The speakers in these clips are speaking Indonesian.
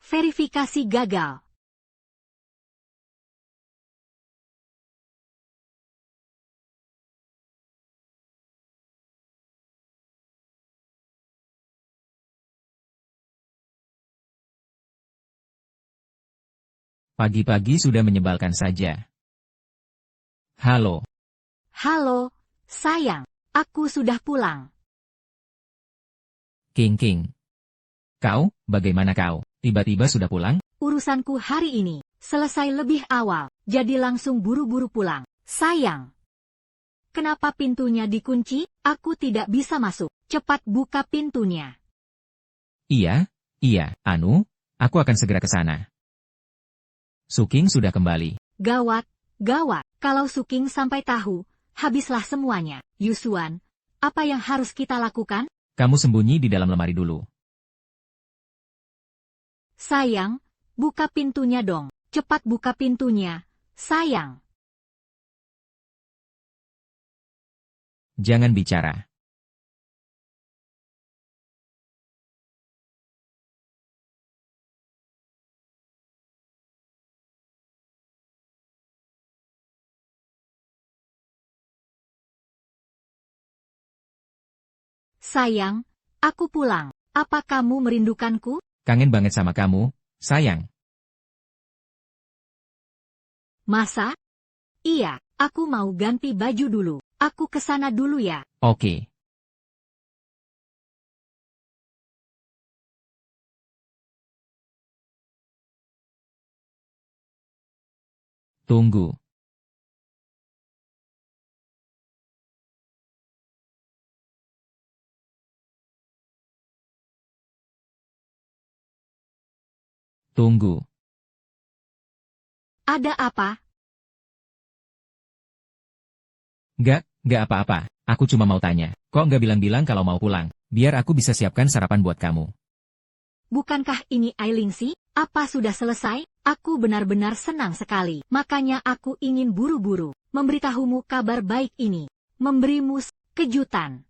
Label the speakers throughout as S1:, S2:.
S1: Verifikasi gagal.
S2: Pagi-pagi sudah menyebalkan saja. Halo.
S1: Halo, sayang. Aku sudah pulang.
S2: King. Kau, bagaimana kau? Tiba-tiba sudah pulang?
S1: Urusanku hari ini selesai lebih awal, jadi langsung buru-buru pulang. Sayang. Kenapa pintunya dikunci? Aku tidak bisa masuk. Cepat buka pintunya.
S2: Iya, Anu, aku akan segera ke sana. Suking sudah kembali.
S1: Gawat. Kalau Suking sampai tahu, habislah semuanya. Yusuan, apa yang harus kita lakukan?
S2: Kamu sembunyi di dalam lemari dulu.
S1: Sayang, buka pintunya dong. Cepat buka pintunya. Sayang.
S2: Jangan bicara.
S1: Sayang, aku pulang. Apa kamu merindukanku?
S2: Kangen banget sama kamu, sayang.
S1: Masa? Iya, aku mau ganti baju dulu. Aku ke sana dulu ya.
S2: Oke. Tunggu. Tunggu.
S1: Ada apa?
S2: Nggak apa-apa. Aku cuma mau tanya. Kok nggak bilang-bilang kalau mau pulang? Biar aku bisa siapkan sarapan buat kamu.
S1: Bukankah ini Ailingsi? Apa sudah selesai? Aku benar-benar senang sekali. Makanya aku ingin buru-buru memberitahumu kabar baik ini. Memberimu kejutan.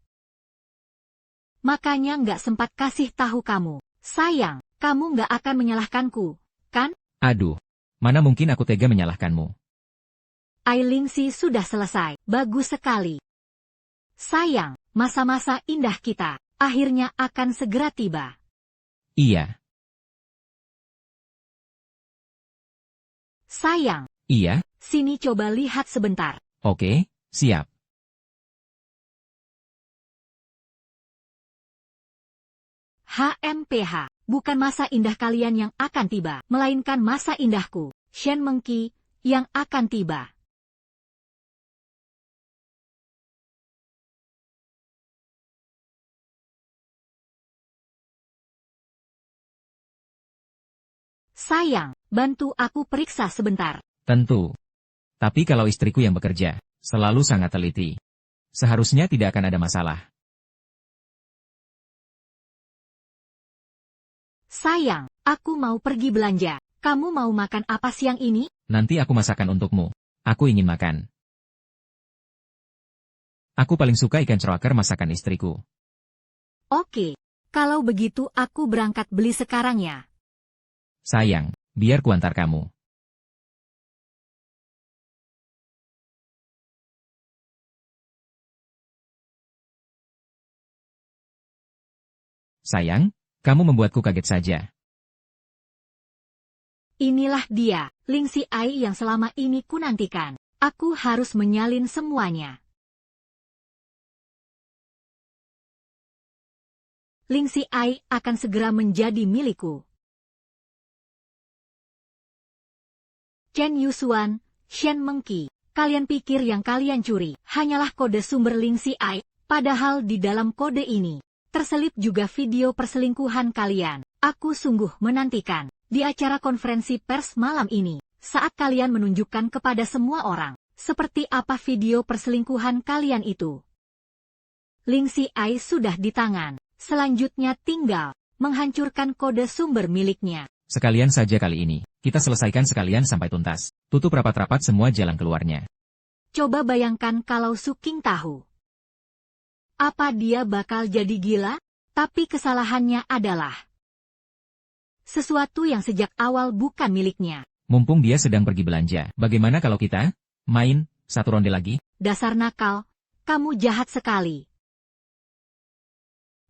S1: Makanya nggak sempat kasih tahu kamu. Sayang, kamu nggak akan menyalahkanku, kan?
S2: Aduh. Mana mungkin aku tega menyalahkanmu.
S1: Ailingsi sudah selesai. Bagus sekali. Sayang, masa-masa indah kita akhirnya akan segera tiba.
S2: Iya.
S1: Sayang.
S2: Iya.
S1: Sini coba lihat sebentar.
S2: Oke, siap.
S1: HMPH, bukan masa indah kalian yang akan tiba, melainkan masa indahku, Shen Mengki, yang akan tiba. Sayang, bantu aku periksa sebentar.
S2: Tentu. Tapi kalau istriku yang bekerja, selalu sangat teliti. Seharusnya tidak akan ada masalah.
S1: Sayang, aku mau pergi belanja. Kamu mau makan apa siang ini?
S2: Nanti aku masakan untukmu. Aku ingin makan. Aku paling suka ikan cerakar masakan istriku.
S1: Oke, kalau begitu aku berangkat beli sekarang ya.
S2: Sayang, biar kuantar kamu. Sayang, kamu membuatku kaget saja.
S1: Inilah dia, Lingxi Ai yang selama ini kunantikan. Aku harus menyalin semuanya. Lingxi Ai akan segera menjadi milikku. Chen Yusuan, Shen Mengki, kalian pikir yang kalian curi hanyalah kode sumber Lingxi Ai, padahal di dalam kode ini terselip juga video perselingkuhan kalian. Aku sungguh menantikan di acara konferensi pers malam ini, saat kalian menunjukkan kepada semua orang seperti apa video perselingkuhan kalian itu. Lingxi Ai sudah di tangan, selanjutnya tinggal menghancurkan kode sumber miliknya.
S2: Sekalian saja kali ini, kita selesaikan sekalian sampai tuntas. Tutup rapat-rapat semua jalan keluarnya.
S1: Coba bayangkan kalau Suking tahu. Apa dia bakal jadi gila? Tapi kesalahannya adalah sesuatu yang sejak awal bukan miliknya.
S2: Mumpung dia sedang pergi belanja, bagaimana kalau kita main satu ronde lagi?
S1: Dasar nakal, kamu jahat sekali.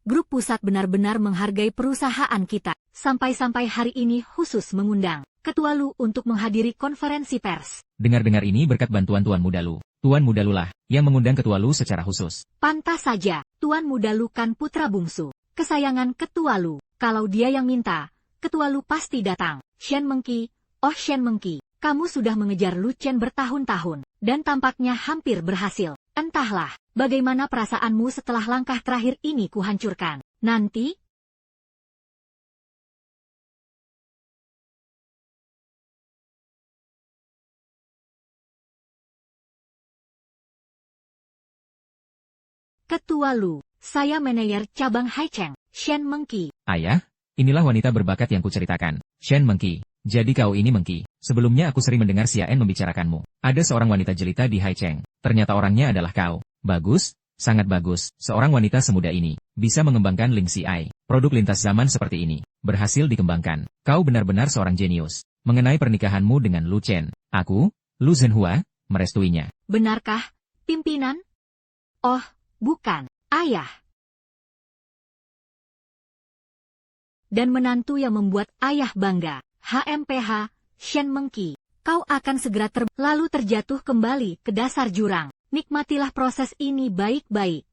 S1: Grup pusat benar-benar menghargai perusahaan kita, sampai-sampai hari ini khusus mengundang Ketua Lu untuk menghadiri konferensi pers.
S2: Dengar-dengar ini berkat bantuan Tuan Muda Lu. Tuan Muda Lu lah yang mengundang Ketua Lu secara khusus.
S1: Pantas saja, Tuan Muda Lu kan putra bungsu, kesayangan Ketua Lu. Kalau dia yang minta, Ketua Lu pasti datang. Shen Mengki, oh Shen Mengki, kamu sudah mengejar Lu Chen bertahun-tahun, dan tampaknya hampir berhasil. Entahlah, bagaimana perasaanmu setelah langkah terakhir ini kuhancurkan. Nanti, Ketua Lu, saya manajer cabang Haicheng, Shen Mengki.
S2: Ayah, inilah wanita berbakat yang kuceritakan. Shen Mengki. Jadi kau ini Mengki. Sebelumnya aku sering mendengar Xian membicarakanmu. Ada seorang wanita jelita di Haicheng. Ternyata orangnya adalah kau. Bagus, sangat bagus. Seorang wanita semuda ini bisa mengembangkan Ling Xiai. Produk lintas zaman seperti ini berhasil dikembangkan. Kau benar-benar seorang jenius. Mengenai pernikahanmu dengan Lu Chen, aku, Lu Zhenhua, merestuinya.
S1: Benarkah, pimpinan? Oh, bukan, ayah. Dan menantu yang membuat ayah bangga, HMPH, Shen Mengki. Kau akan segera lalu terjatuh kembali ke dasar jurang. Nikmatilah proses ini baik-baik.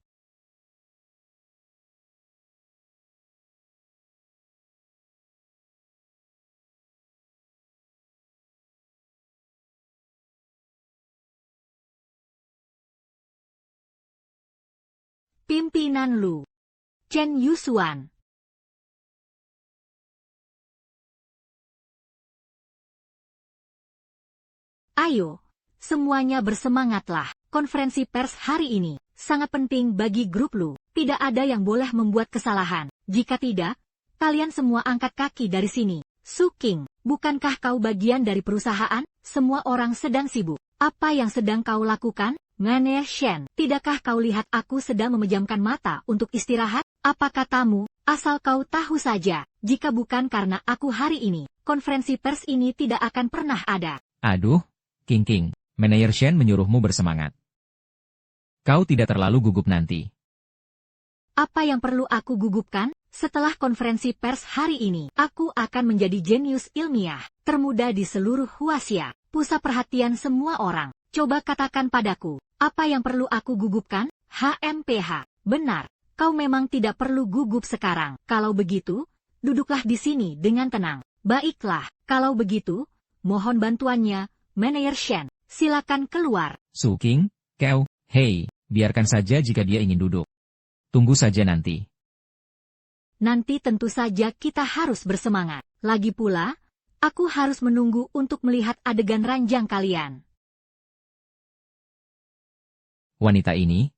S1: Pimpinan Lu, Chen Yusuan. Ayo, semuanya bersemangatlah. Konferensi pers hari ini sangat penting bagi grup Lu. Tidak ada yang boleh membuat kesalahan. Jika tidak, kalian semua angkat kaki dari sini. Su King, bukankah kau bagian dari perusahaan? Semua orang sedang sibuk. Apa yang sedang kau lakukan? Mane Shen, tidakkah kau lihat aku sedang memejamkan mata untuk istirahat? Apa katamu? Asal kau tahu saja, jika bukan karena aku hari ini, konferensi pers ini tidak akan pernah ada.
S2: Aduh, King, manajer Shen menyuruhmu bersemangat. Kau tidak terlalu gugup nanti.
S1: Apa yang perlu aku gugupkan? Setelah konferensi pers hari ini, aku akan menjadi jenius ilmiah, termuda di seluruh Huaxia, pusat perhatian semua orang. Coba katakan padaku, apa yang perlu aku gugupkan? HMPH, benar, kau memang tidak perlu gugup sekarang. Kalau begitu, duduklah di sini dengan tenang. Baiklah, kalau begitu, mohon bantuannya, manajer Shen. Silakan keluar.
S2: Su King, kau, hei, biarkan saja jika dia ingin duduk. Tunggu saja nanti.
S1: Nanti tentu saja kita harus bersemangat. Lagi pula, aku harus menunggu untuk melihat adegan ranjang kalian.
S2: Wanita ini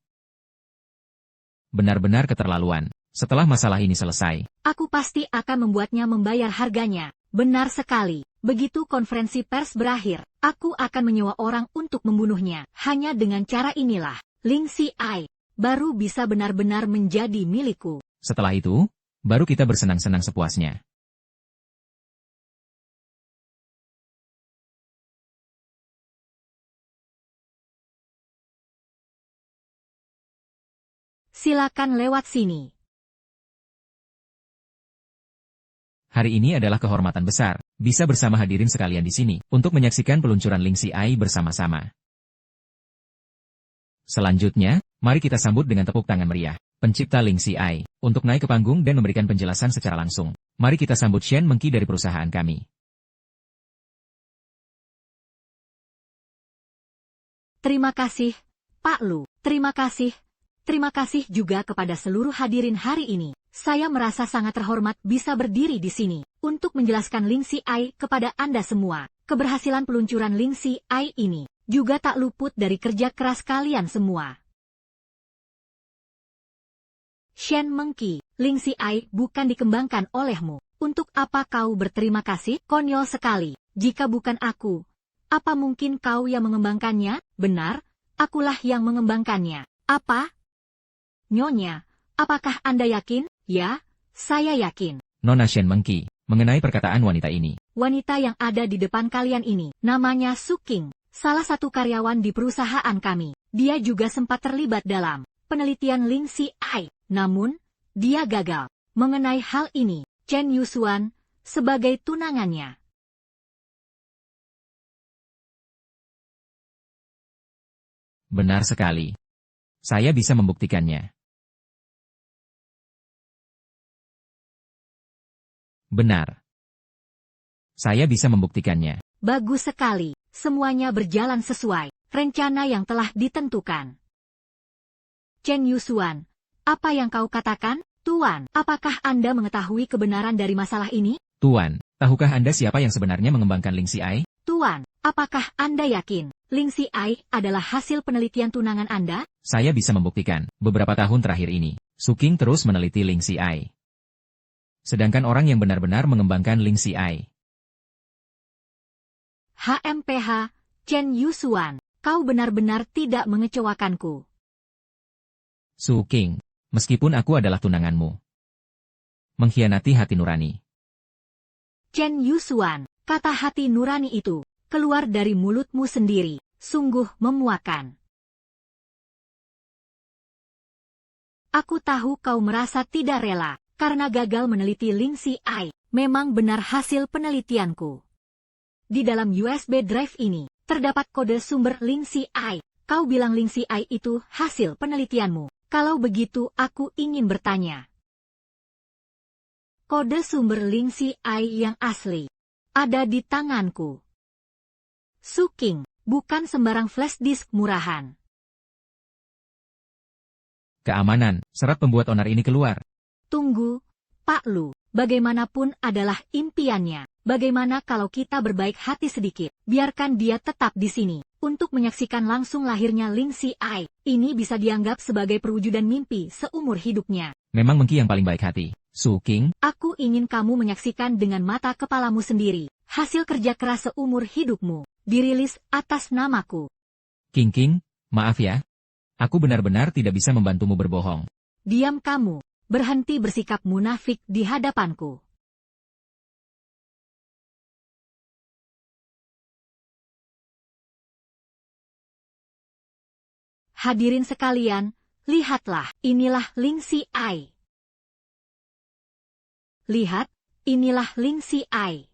S2: benar-benar keterlaluan. Setelah masalah ini selesai,
S1: aku pasti akan membuatnya membayar harganya. Benar sekali. Begitu konferensi pers berakhir, aku akan menyewa orang untuk membunuhnya. Hanya dengan cara inilah, Ling Xiai baru bisa benar-benar menjadi milikku.
S2: Setelah itu, baru kita bersenang-senang sepuasnya.
S1: Silakan lewat sini.
S2: Hari ini adalah kehormatan besar, bisa bersama hadirin sekalian di sini, untuk menyaksikan peluncuran Ling Xiai bersama-sama. Selanjutnya, mari kita sambut dengan tepuk tangan meriah, pencipta Ling Xiai, untuk naik ke panggung dan memberikan penjelasan secara langsung. Mari kita sambut Shen Mengki dari perusahaan kami.
S1: Terima kasih, Pak Lu. Terima kasih. Terima kasih juga kepada seluruh hadirin hari ini. Saya merasa sangat terhormat bisa berdiri di sini untuk menjelaskan Ling Xiai kepada Anda semua. Keberhasilan peluncuran Ling Xiai ini juga tak luput dari kerja keras kalian semua. Shen Mengki, Ling Xiai bukan dikembangkan olehmu. Untuk apa kau berterima kasih? Konyol sekali. Jika bukan aku, apa mungkin kau yang mengembangkannya? Benar, akulah yang mengembangkannya. Apa? Nyonya, apakah Anda yakin? Ya, saya yakin.
S2: Nona Shen Mengki, Mengenai perkataan wanita ini.
S1: Wanita yang ada di depan kalian ini, namanya Su King, salah satu karyawan di perusahaan kami. Dia juga sempat terlibat dalam penelitian Ling Si Ai. Namun, dia gagal. Mengenai hal ini, Chen Yusuan, sebagai tunangannya.
S2: Benar sekali. Saya bisa membuktikannya. Benar. Saya bisa membuktikannya.
S1: Bagus sekali. Semuanya berjalan sesuai rencana yang telah ditentukan. Chen Yusuan, apa yang kau katakan? Tuan, apakah Anda mengetahui kebenaran dari masalah ini?
S2: Tuan, tahukah Anda siapa yang sebenarnya mengembangkan Ling Si Ai?
S1: Tuan, apakah Anda yakin Ling Si Ai adalah hasil penelitian tunangan Anda?
S2: Saya bisa membuktikan. Beberapa tahun terakhir ini, Su King terus meneliti Ling Si Ai. Sedangkan orang yang benar-benar mengembangkan Ling Si Ai.
S1: HMPH, Chen Yusuan, kau benar-benar tidak mengecewakanku.
S2: Su King, meskipun aku adalah tunanganmu. Mengkhianati hati nurani.
S1: Chen Yusuan, kata hati nurani itu, keluar dari mulutmu sendiri, sungguh memuakan. Aku tahu kau merasa tidak rela, karena gagal meneliti Ling Si Ai, memang benar hasil penelitianku. Di dalam USB drive ini, terdapat kode sumber Ling Si Ai. Kau bilang Ling Si Ai itu hasil penelitianmu. Kalau begitu aku ingin bertanya. Kode sumber Ling Si Ai yang asli ada di tanganku. Su King, bukan sembarang flash disk murahan.
S2: Keamanan, serat pembuat onar ini keluar.
S1: Tunggu, Pak Lu, bagaimanapun adalah impiannya. Bagaimana kalau kita berbaik hati sedikit, biarkan dia tetap di sini, untuk menyaksikan langsung lahirnya Ling Si Ai. Ini bisa dianggap sebagai perwujudan mimpi seumur hidupnya.
S2: Memang Mengki yang paling baik hati. Su King,
S1: aku ingin kamu menyaksikan dengan mata kepalamu sendiri, hasil kerja keras seumur hidupmu, dirilis atas namaku.
S2: King, maaf ya. Aku benar-benar tidak bisa membantumu berbohong.
S1: Diam kamu, berhenti bersikap munafik di hadapanku. Hadirin sekalian, lihatlah, inilah Ling Si Ai. Lihat, inilah Ling Si Ai.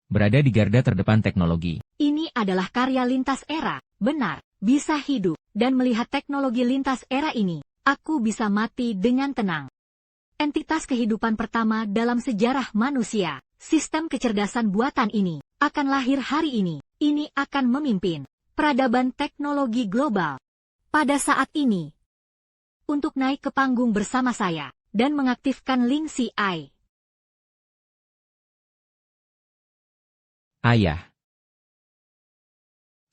S2: Berada di garda terdepan teknologi.
S1: Ini adalah karya lintas era, benar, bisa hidup, dan melihat teknologi lintas era ini, aku bisa mati dengan tenang. Entitas kehidupan pertama dalam sejarah manusia, sistem kecerdasan buatan ini, akan lahir hari ini akan memimpin peradaban teknologi global. Pada saat ini, untuk naik ke panggung bersama saya, dan mengaktifkan Ling Si Ai.
S2: Ayah.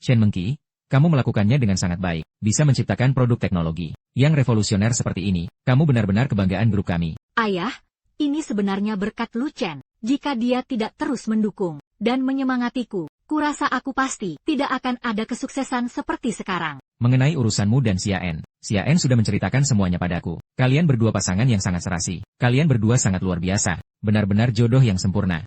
S2: Shen Mengki, kamu melakukannya dengan sangat baik, bisa menciptakan produk teknologi yang revolusioner seperti ini. Kamu benar-benar kebanggaan grup kami.
S1: Ayah, ini sebenarnya berkat Lu Chen. Jika dia tidak terus mendukung dan menyemangatiku, kurasa aku pasti tidak akan ada kesuksesan seperti sekarang.
S2: Mengenai urusanmu dan Xiaen sudah menceritakan semuanya padaku. Kalian berdua pasangan yang sangat serasi. Kalian berdua sangat luar biasa. Benar-benar jodoh yang sempurna.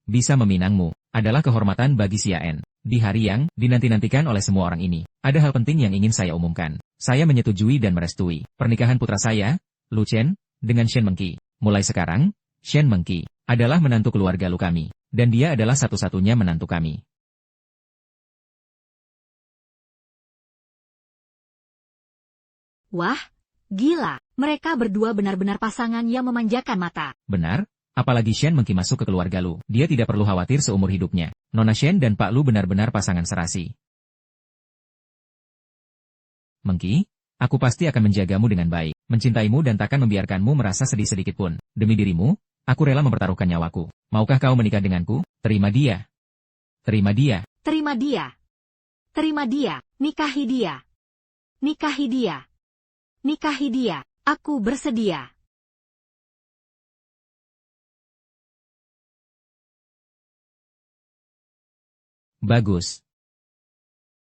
S2: Bisa meminangmu adalah kehormatan bagi Xiaen. Di hari yang dinanti-nantikan oleh semua orang ini, ada hal penting yang ingin saya umumkan. Saya menyetujui dan merestui pernikahan putra saya, Lu Chen, dengan Shen Mengki. Mulai sekarang, Shen Mengki adalah menantu keluarga Lu kami, dan dia adalah satu-satunya menantu kami.
S1: Wah, gila, mereka berdua benar-benar pasangan yang memanjakan mata.
S2: Benar? Apalagi Shen Mengki masuk ke keluarga Lu, dia tidak perlu khawatir seumur hidupnya. Nona Shen dan Pak Lu benar-benar pasangan serasi. Mengki, aku pasti akan menjagamu dengan baik, mencintaimu dan takkan membiarkanmu merasa sedih sedikit pun. Demi dirimu, aku rela mempertaruhkan nyawaku. Maukah kau menikah denganku? Terima dia. Terima dia.
S1: Terima dia. Terima dia. Nikahi dia. Nikahi dia. Nikahi dia. Aku bersedia.
S2: Bagus.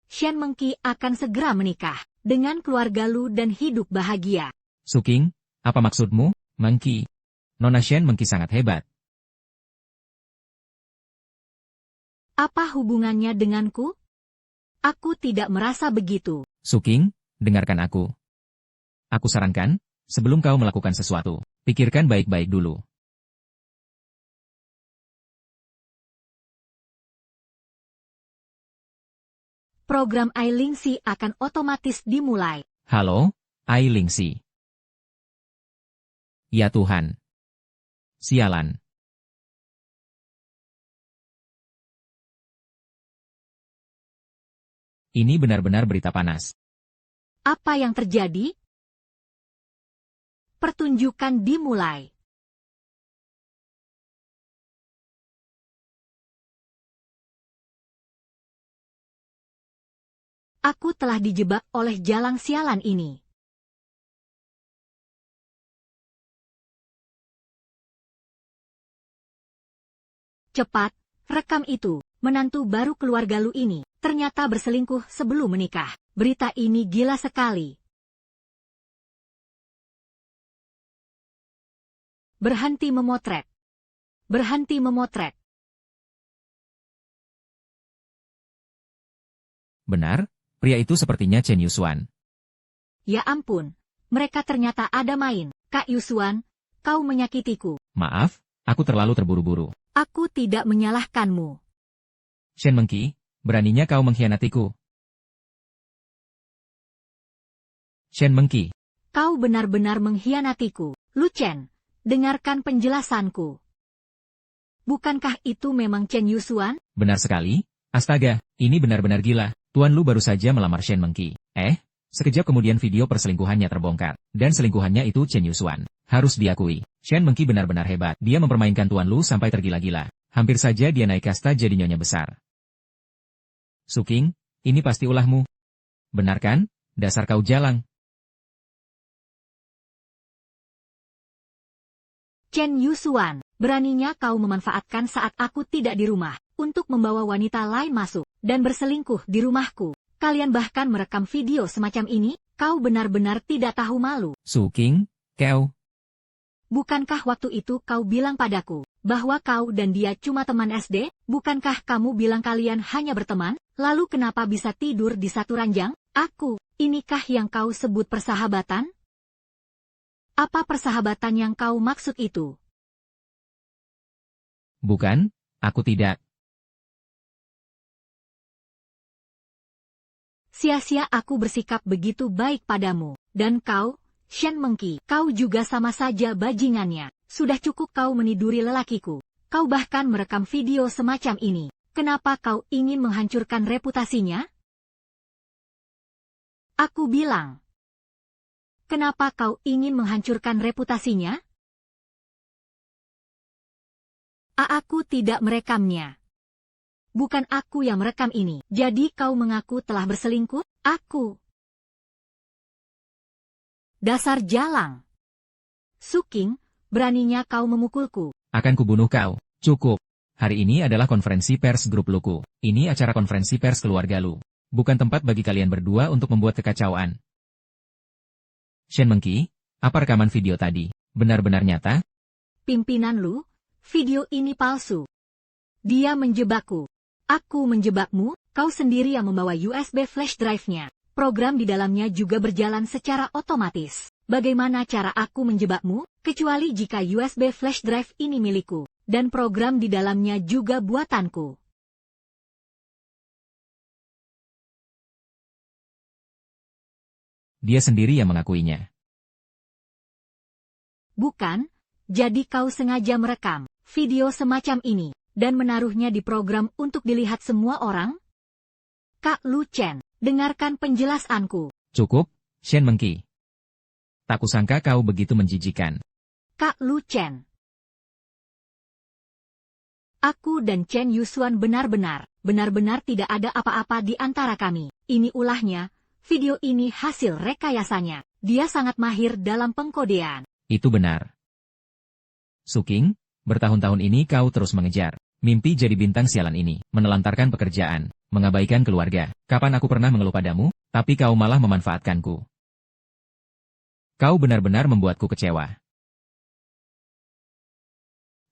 S1: Shen Mengki akan segera menikah dengan keluarga Lu dan hidup bahagia.
S2: Su King, apa maksudmu, Mengki? Nona Shen Mengki sangat hebat.
S1: Apa hubungannya denganku? Aku tidak merasa begitu.
S2: Suking, dengarkan aku. Aku sarankan, sebelum kau melakukan sesuatu, pikirkan baik-baik dulu.
S1: Program Ailingsi akan otomatis dimulai.
S2: Halo, Ailingsi. Ya Tuhan. Sialan. Ini benar-benar berita panas.
S1: Apa yang terjadi? Pertunjukan dimulai. Aku telah dijebak oleh jalang sialan ini. Cepat, rekam itu. Menantu baru keluarga Lu ini ternyata berselingkuh sebelum menikah. Berita ini gila sekali. Berhenti memotret. Berhenti memotret.
S2: Benar, pria itu sepertinya Chen Yusuan.
S1: Ya ampun, mereka ternyata ada main. Kak Yusuan, kau menyakitiku.
S2: Maaf, aku terlalu terburu-buru.
S1: Aku tidak menyalahkanmu.
S2: Shen Mengki, beraninya kau mengkhianatiku. Shen Mengki.
S1: Kau benar-benar mengkhianatiku. Lu Chen, dengarkan penjelasanku. Bukankah itu memang Chen Yusuan?
S2: Benar sekali. Astaga, ini benar-benar gila. Tuan Lu baru saja melamar Shen Mengki. Sekejap kemudian video perselingkuhannya terbongkar. Dan selingkuhannya itu Chen Yusuan. Harus diakui, Shen Mengki benar-benar hebat. Dia mempermainkan Tuan Lu sampai tergila-gila. Hampir saja dia naik kasta jadi nyonya besar. Suking, ini pasti ulahmu. Benar kan? Dasar kau jalang.
S1: Chen Yusuan, beraninya kau memanfaatkan saat aku tidak di rumah, untuk membawa wanita lain masuk, dan berselingkuh di rumahku. Kalian bahkan merekam video semacam ini, kau benar-benar tidak tahu malu.
S2: Suking, kau.
S1: Bukankah waktu itu kau bilang padaku, bahwa kau dan dia cuma teman SD? Bukankah kamu bilang kalian hanya berteman? Lalu kenapa bisa tidur di satu ranjang? Inikah yang kau sebut persahabatan? Apa persahabatan yang kau maksud itu?
S2: Bukan, aku tidak.
S1: Sia-sia aku bersikap begitu baik padamu. Dan kau, Shen Mengki, kau juga sama saja bajingannya. Sudah cukup kau meniduri lelakiku. Kau bahkan merekam video semacam ini. Kenapa kau ingin menghancurkan reputasinya? Aku bilang. Kenapa kau ingin menghancurkan reputasinya? Aku tidak merekamnya. Bukan aku yang merekam ini. Jadi kau mengaku telah berselingkuh? Aku. Dasar jalang. Suking, beraninya kau memukulku.
S2: Akan kubunuh kau. Cukup. Hari ini adalah konferensi pers grup Luku. Ini acara konferensi pers keluarga Lu. Bukan tempat bagi kalian berdua untuk membuat kekacauan. Shen Mengki, apa rekaman video tadi? Benar-benar nyata?
S1: Pimpinan Lu, video ini palsu. Dia menjebakku. Aku menjebakmu, kau sendiri yang membawa USB flash drive-nya. Program di dalamnya juga berjalan secara otomatis. Bagaimana cara aku menjebakmu, kecuali jika USB flash drive ini milikku, dan program di dalamnya juga buatanku.
S2: Dia sendiri yang mengakuinya.
S1: Bukan, jadi kau sengaja merekam video semacam ini, dan menaruhnya di program untuk dilihat semua orang? Kak Lu Chen, dengarkan penjelasanku.
S2: Cukup, Shen Mengki. Tak kusangka kau begitu menjijikan.
S1: Kak Lu Chen. Aku dan Chen Yusuan benar-benar tidak ada apa-apa di antara kami. Ini ulahnya, video ini hasil rekayasanya. Dia sangat mahir dalam pengkodean.
S2: Itu benar. Suking, bertahun-tahun ini kau terus mengejar mimpi jadi bintang sialan ini, menelantarkan pekerjaan, mengabaikan keluarga. Kapan aku pernah mengeluh padamu, tapi kau malah memanfaatkanku. Kau benar-benar membuatku kecewa.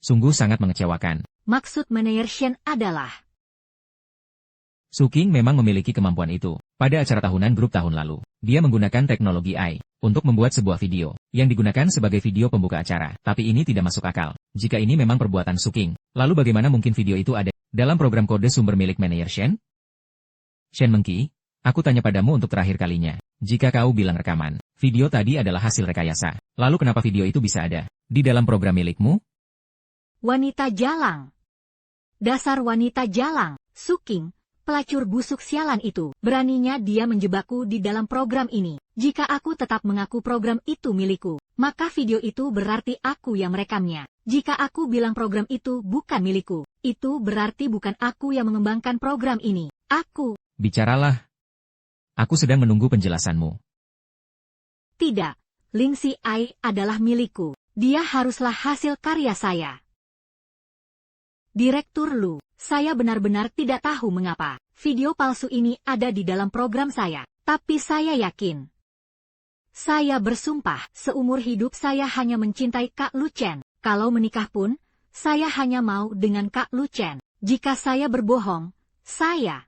S2: Sungguh sangat mengecewakan.
S1: Maksud Meneer Shen adalah
S2: Suking memang memiliki kemampuan itu. Pada acara tahunan grup tahun lalu, dia menggunakan teknologi AI untuk membuat sebuah video yang digunakan sebagai video pembuka acara. Tapi ini tidak masuk akal. Jika ini memang perbuatan Suking, lalu bagaimana mungkin video itu ada dalam program kode sumber milik manajer Shen? Shen Mengki, aku tanya padamu untuk terakhir kalinya. Jika kau bilang rekaman, video tadi adalah hasil rekayasa. Lalu kenapa video itu bisa ada di dalam program milikmu?
S1: Wanita jalang. Dasar wanita jalang, Suking, pelacur busuk sialan itu. Beraninya dia menjebakku di dalam program ini. Jika aku tetap mengaku program itu milikku, maka video itu berarti aku yang merekamnya. Jika aku bilang program itu bukan milikku, itu berarti bukan aku yang mengembangkan program ini. Aku.
S2: Bicaralah. Aku sedang menunggu penjelasanmu.
S1: Tidak, Lingxi Ai adalah milikku. Dia haruslah hasil karya saya. Direktur Lu, saya benar-benar tidak tahu mengapa video palsu ini ada di dalam program saya, tapi saya yakin. Saya bersumpah, seumur hidup saya hanya mencintai Kak Lu Chen. Kalau menikah pun, saya hanya mau dengan Kak Lu Chen. Jika saya berbohong, saya...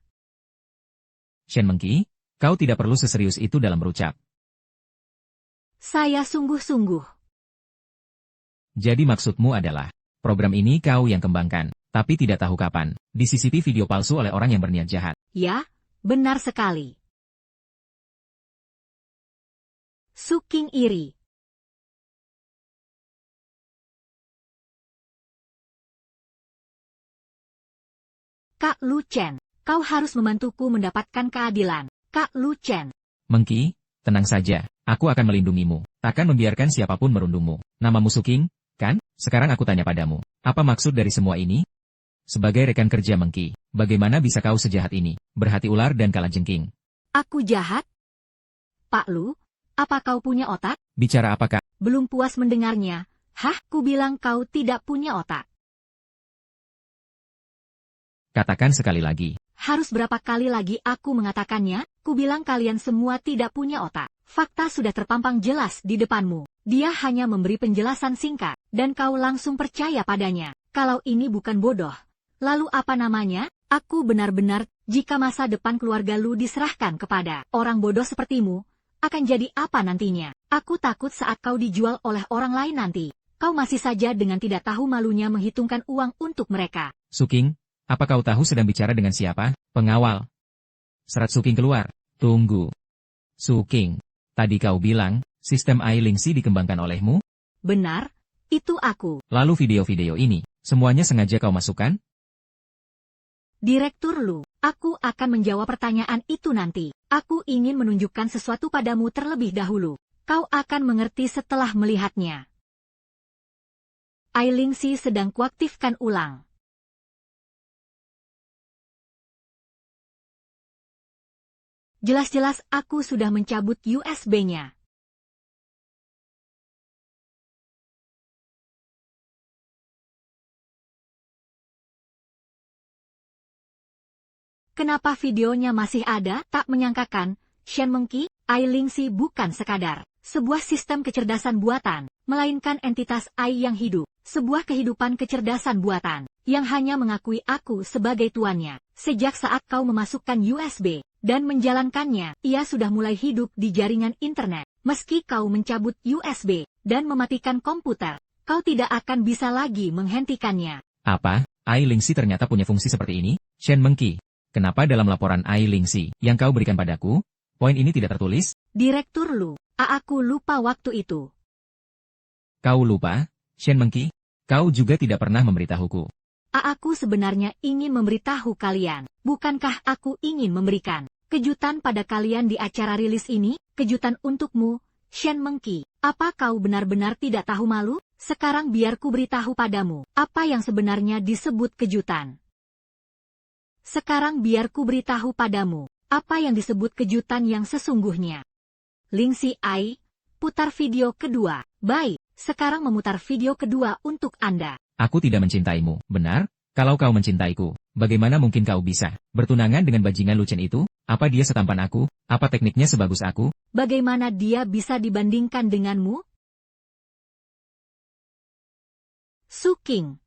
S2: Shen Mengki, kau tidak perlu seserius itu dalam berucap.
S1: Saya sungguh-sungguh.
S2: Jadi maksudmu adalah, program ini kau yang kembangkan, tapi tidak tahu kapan, disisipi video palsu oleh orang yang berniat jahat.
S1: Ya, benar sekali. Suking iri. Kak Lu Chen, kau harus membantuku mendapatkan keadilan. Kak Lu Chen.
S2: Mengki, tenang saja, aku akan melindungimu, takkan membiarkan siapapun merundungmu. Namamu Suking, kan? Sekarang aku tanya padamu, apa maksud dari semua ini? Sebagai rekan kerja Mengki, bagaimana bisa kau sejahat ini, berhati ular dan kalajengking?
S1: Aku jahat? Pak Lu, apa kau punya otak?
S2: Bicara apa Kak?
S1: Belum puas mendengarnya. Hah, ku bilang kau tidak punya otak.
S2: Katakan sekali lagi.
S1: Harus berapa kali lagi aku mengatakannya? Ku bilang kalian semua tidak punya otak. Fakta sudah terpampang jelas di depanmu. Dia hanya memberi penjelasan singkat, dan kau langsung percaya padanya. Kalau ini bukan bodoh, lalu apa namanya? Aku benar-benar, jika masa depan keluarga Lu diserahkan kepada orang bodoh sepertimu, akan jadi apa nantinya? Aku takut saat kau dijual oleh orang lain nanti, kau masih saja dengan tidak tahu malunya menghitungkan uang untuk mereka.
S2: Suking, apa kau tahu sedang bicara dengan siapa? Pengawal. Serat Suking keluar. Tunggu. Suking, tadi kau bilang, sistem AI Lingxi dikembangkan olehmu?
S1: Benar, itu aku.
S2: Lalu video-video ini, semuanya sengaja kau masukkan?
S1: Direktur Lu, aku akan menjawab pertanyaan itu nanti. Aku ingin menunjukkan sesuatu padamu terlebih dahulu. Kau akan mengerti setelah melihatnya. AI Lingxi sedang kuaktifkan ulang. Jelas-jelas aku sudah mencabut USB-nya. Kenapa videonya masih ada? Tak menyangkakan, Shen Mengki, AI Lingxi bukan sekadar sebuah sistem kecerdasan buatan, melainkan entitas AI yang hidup, sebuah kehidupan kecerdasan buatan, yang hanya mengakui aku sebagai tuannya. Sejak saat kau memasukkan USB dan menjalankannya, ia sudah mulai hidup di jaringan internet. Meski kau mencabut USB dan mematikan komputer, kau tidak akan bisa lagi menghentikannya.
S2: Apa? AI Lingxi ternyata punya fungsi seperti ini? Shen Mengki, kenapa dalam laporan AI Lingxi yang kau berikan padaku, poin ini tidak tertulis?
S1: Direktur Lu, aku lupa waktu itu.
S2: Kau lupa? Shen Mengki, kau juga tidak pernah memberitahuku.
S1: Aku sebenarnya ingin memberitahu kalian, bukankah aku ingin memberikan kejutan pada kalian di acara rilis ini? Kejutan untukmu, Shen Mengki. Apa kau benar-benar tidak tahu malu? Sekarang biar ku beritahu padamu, apa yang sebenarnya disebut kejutan. Sekarang biar ku beritahu padamu, apa yang disebut kejutan yang sesungguhnya. Lingxi Ai, putar video kedua. Baik, sekarang memutar video kedua untuk Anda.
S2: Aku tidak mencintaimu, benar? Kalau kau mencintaiku, bagaimana mungkin kau bisa bertunangan dengan bajingan Lu Chen itu? Apa dia setampan aku? Apa tekniknya sebagus aku?
S1: Bagaimana dia bisa dibandingkan denganmu? Suking.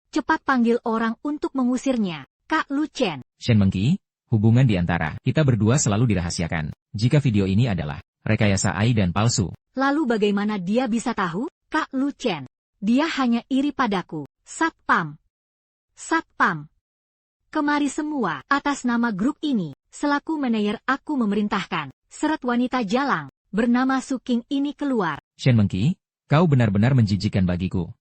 S1: Cepat panggil orang untuk mengusirnya, Kak Lu Chen.
S2: Shen Mengki, hubungan di antara kita berdua selalu dirahasiakan. Jika video ini adalah rekayasa AI dan palsu,
S1: Lalu bagaimana dia bisa tahu, Kak Lu Chen? Dia hanya iri padaku. Satpam. Satpam. Kemari semua, atas nama grup ini, selaku manajer aku memerintahkan, seret wanita jalang, bernama Suking ini keluar.
S2: Shen Mengki, kau benar-benar menjijikkan bagiku.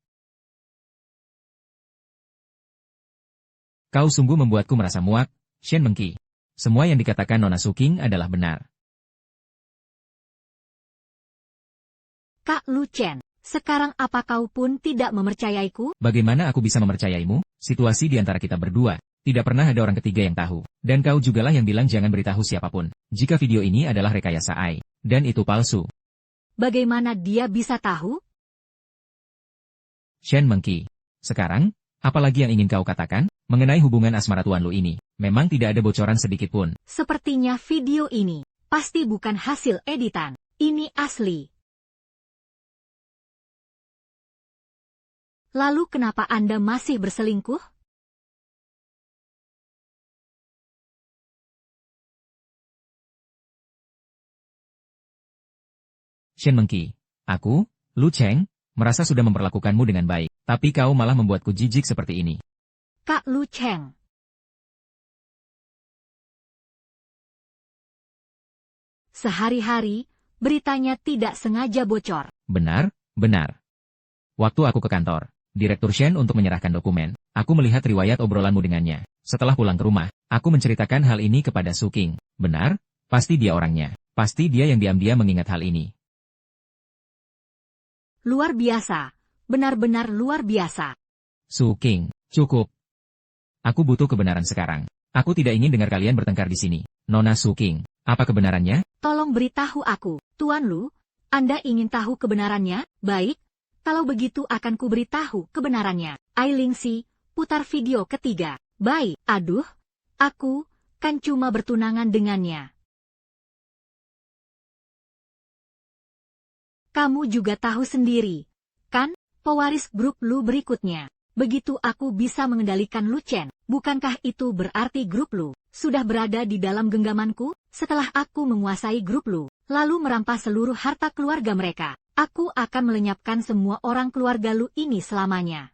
S2: Kau sungguh membuatku merasa muak, Shen Mengki. Semua yang dikatakan Nona Suking adalah benar.
S1: Kak Lu Chen, sekarang apa kau pun tidak mempercayaiku?
S2: Bagaimana aku bisa mempercayaimu? Situasi di antara kita berdua, tidak pernah ada orang ketiga yang tahu. Dan kau jugalah yang bilang jangan beritahu siapapun, jika video ini adalah rekayasa AI, dan itu palsu.
S1: Bagaimana dia bisa tahu?
S2: Shen Mengki. Sekarang, apalagi yang ingin kau katakan? Mengenai hubungan asmara Tuan Lu ini, memang tidak ada bocoran sedikit pun.
S1: Sepertinya video ini, pasti bukan hasil editan. Ini asli. Lalu kenapa Anda masih berselingkuh?
S2: Shen Mengki, aku, Lu Cheng, merasa sudah memperlakukanmu dengan baik, tapi kau malah membuatku jijik seperti ini.
S1: Kak Lu Cheng. Sehari-hari, beritanya tidak sengaja bocor.
S2: Benar, benar. Waktu aku ke kantor, Direktur Shen untuk menyerahkan dokumen, aku melihat riwayat obrolanmu dengannya. Setelah pulang ke rumah, aku menceritakan hal ini kepada Suking. Benar, pasti dia orangnya. Pasti dia yang diam-diam mengingat hal ini.
S1: Luar biasa. Benar-benar luar biasa.
S2: Suking, cukup. Aku butuh kebenaran sekarang. Aku tidak ingin dengar kalian bertengkar di sini. Nona Suking, apa kebenarannya?
S1: Tolong beritahu aku, Tuan Lu. Anda ingin tahu kebenarannya? Baik. Kalau begitu akan kuberitahu kebenarannya. Ai Lingxi, putar video ketiga. Baik, aduh. Aku kan cuma bertunangan dengannya. Kamu juga tahu sendiri, kan? Pewaris grup Lu berikutnya. Begitu aku bisa mengendalikan Lu Chen, bukankah itu berarti grup Lu sudah berada di dalam genggamanku? Setelah aku menguasai grup Lu, lalu merampas seluruh harta keluarga mereka, aku akan melenyapkan semua orang keluarga Lu ini selamanya.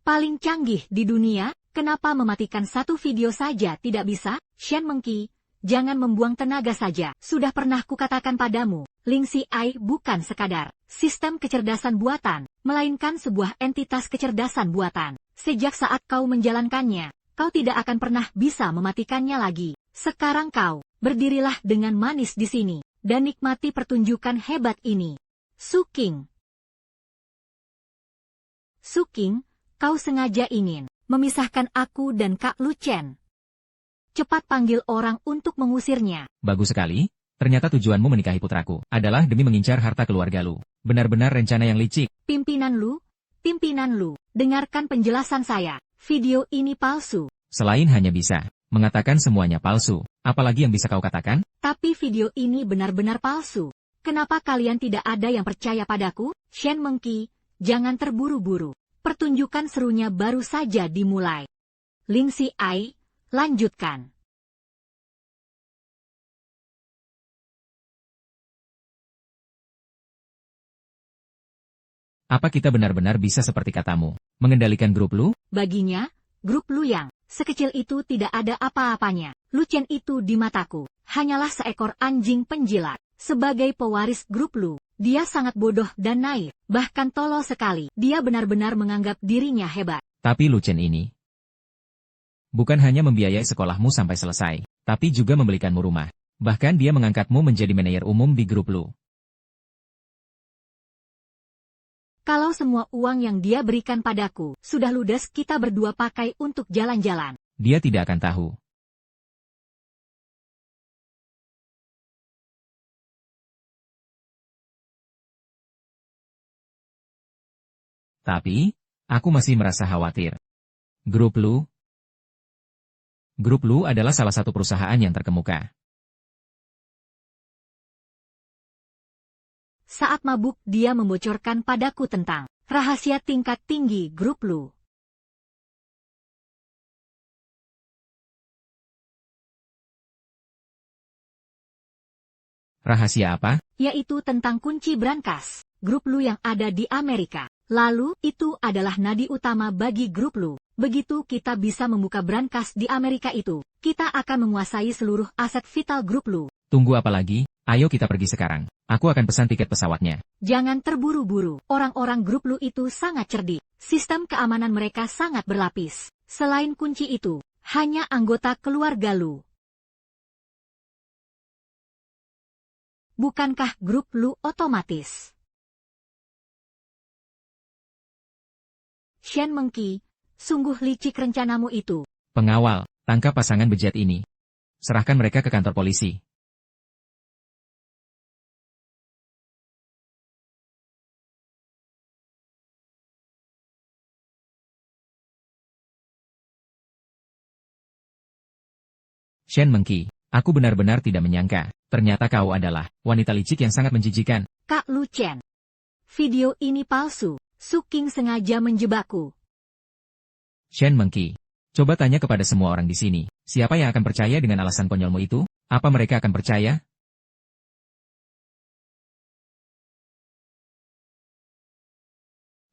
S1: Paling canggih di dunia, kenapa mematikan satu video saja tidak bisa? Shen Mengki, jangan membuang tenaga saja. Sudah pernah kukatakan padamu, Lingxi AI bukan sekadar sistem kecerdasan buatan, melainkan sebuah entitas kecerdasan buatan. Sejak saat kau menjalankannya, kau tidak akan pernah bisa mematikannya lagi. Sekarang kau, berdirilah dengan manis di sini, dan nikmati pertunjukan hebat ini. Suking. Suking, kau sengaja ingin memisahkan aku dan Kak Lu Chen. Cepat panggil orang untuk mengusirnya.
S2: Bagus sekali. Ternyata tujuanmu menikahi putraku adalah demi mengincar harta keluarga Lu. Benar-benar rencana yang licik.
S1: Pimpinan Lu, dengarkan penjelasan saya. Video ini palsu.
S2: Selain hanya bisa mengatakan semuanya palsu, apalagi yang bisa kau katakan?
S1: Tapi video ini benar-benar palsu. Kenapa kalian tidak ada yang percaya padaku? Shen Mengki, jangan terburu-buru. Pertunjukan serunya baru saja dimulai. Lingxi AI, lanjutkan.
S2: Apa kita benar-benar bisa seperti katamu, mengendalikan grup Lu?
S1: Baginya, grup Lu yang sekecil itu tidak ada apa-apanya. Lu Chen itu di mataku, hanyalah seekor anjing penjilat. Sebagai pewaris grup Lu, dia sangat bodoh dan naif, bahkan tolol sekali. Dia benar-benar menganggap dirinya hebat.
S2: Tapi Lu Chen ini bukan hanya membiayai sekolahmu sampai selesai, tapi juga membelikanmu rumah. Bahkan dia mengangkatmu menjadi manajer umum di grup Lu.
S1: Kalau semua uang yang dia berikan padaku sudah ludes kita berdua pakai untuk jalan-jalan,
S2: dia tidak akan tahu. Tapi, aku masih merasa khawatir. Grup Lu? Grup Lu adalah salah satu perusahaan yang terkemuka.
S1: Saat mabuk dia membocorkan padaku tentang rahasia tingkat tinggi Grup Lu.
S2: Rahasia apa?
S1: Yaitu tentang kunci brankas Grup Lu yang ada di Amerika. Lalu, itu adalah nadi utama bagi Grup Lu. Begitu kita bisa membuka brankas di Amerika itu, kita akan menguasai seluruh aset vital Grup Lu.
S2: Tunggu apa lagi? Ayo kita pergi sekarang. Aku akan pesan tiket pesawatnya.
S1: Jangan terburu-buru. Orang-orang Grup Lu itu sangat cerdik. Sistem keamanan mereka sangat berlapis. Selain kunci itu, hanya anggota keluarga Lu. Bukankah Grup Lu otomatis? Shen Mengki, sungguh licik rencanamu itu.
S2: Pengawal, tangkap pasangan bejat ini. Serahkan mereka ke kantor polisi. Shen Mengki, aku benar-benar tidak menyangka, ternyata kau adalah wanita licik yang sangat menjijikan.
S1: Kak Lu Chen. Video ini palsu. Su King sengaja menjebakku.
S2: Shen Mengki, coba tanya kepada semua orang di sini, siapa yang akan percaya dengan alasan konyolmu itu? Apa mereka akan percaya?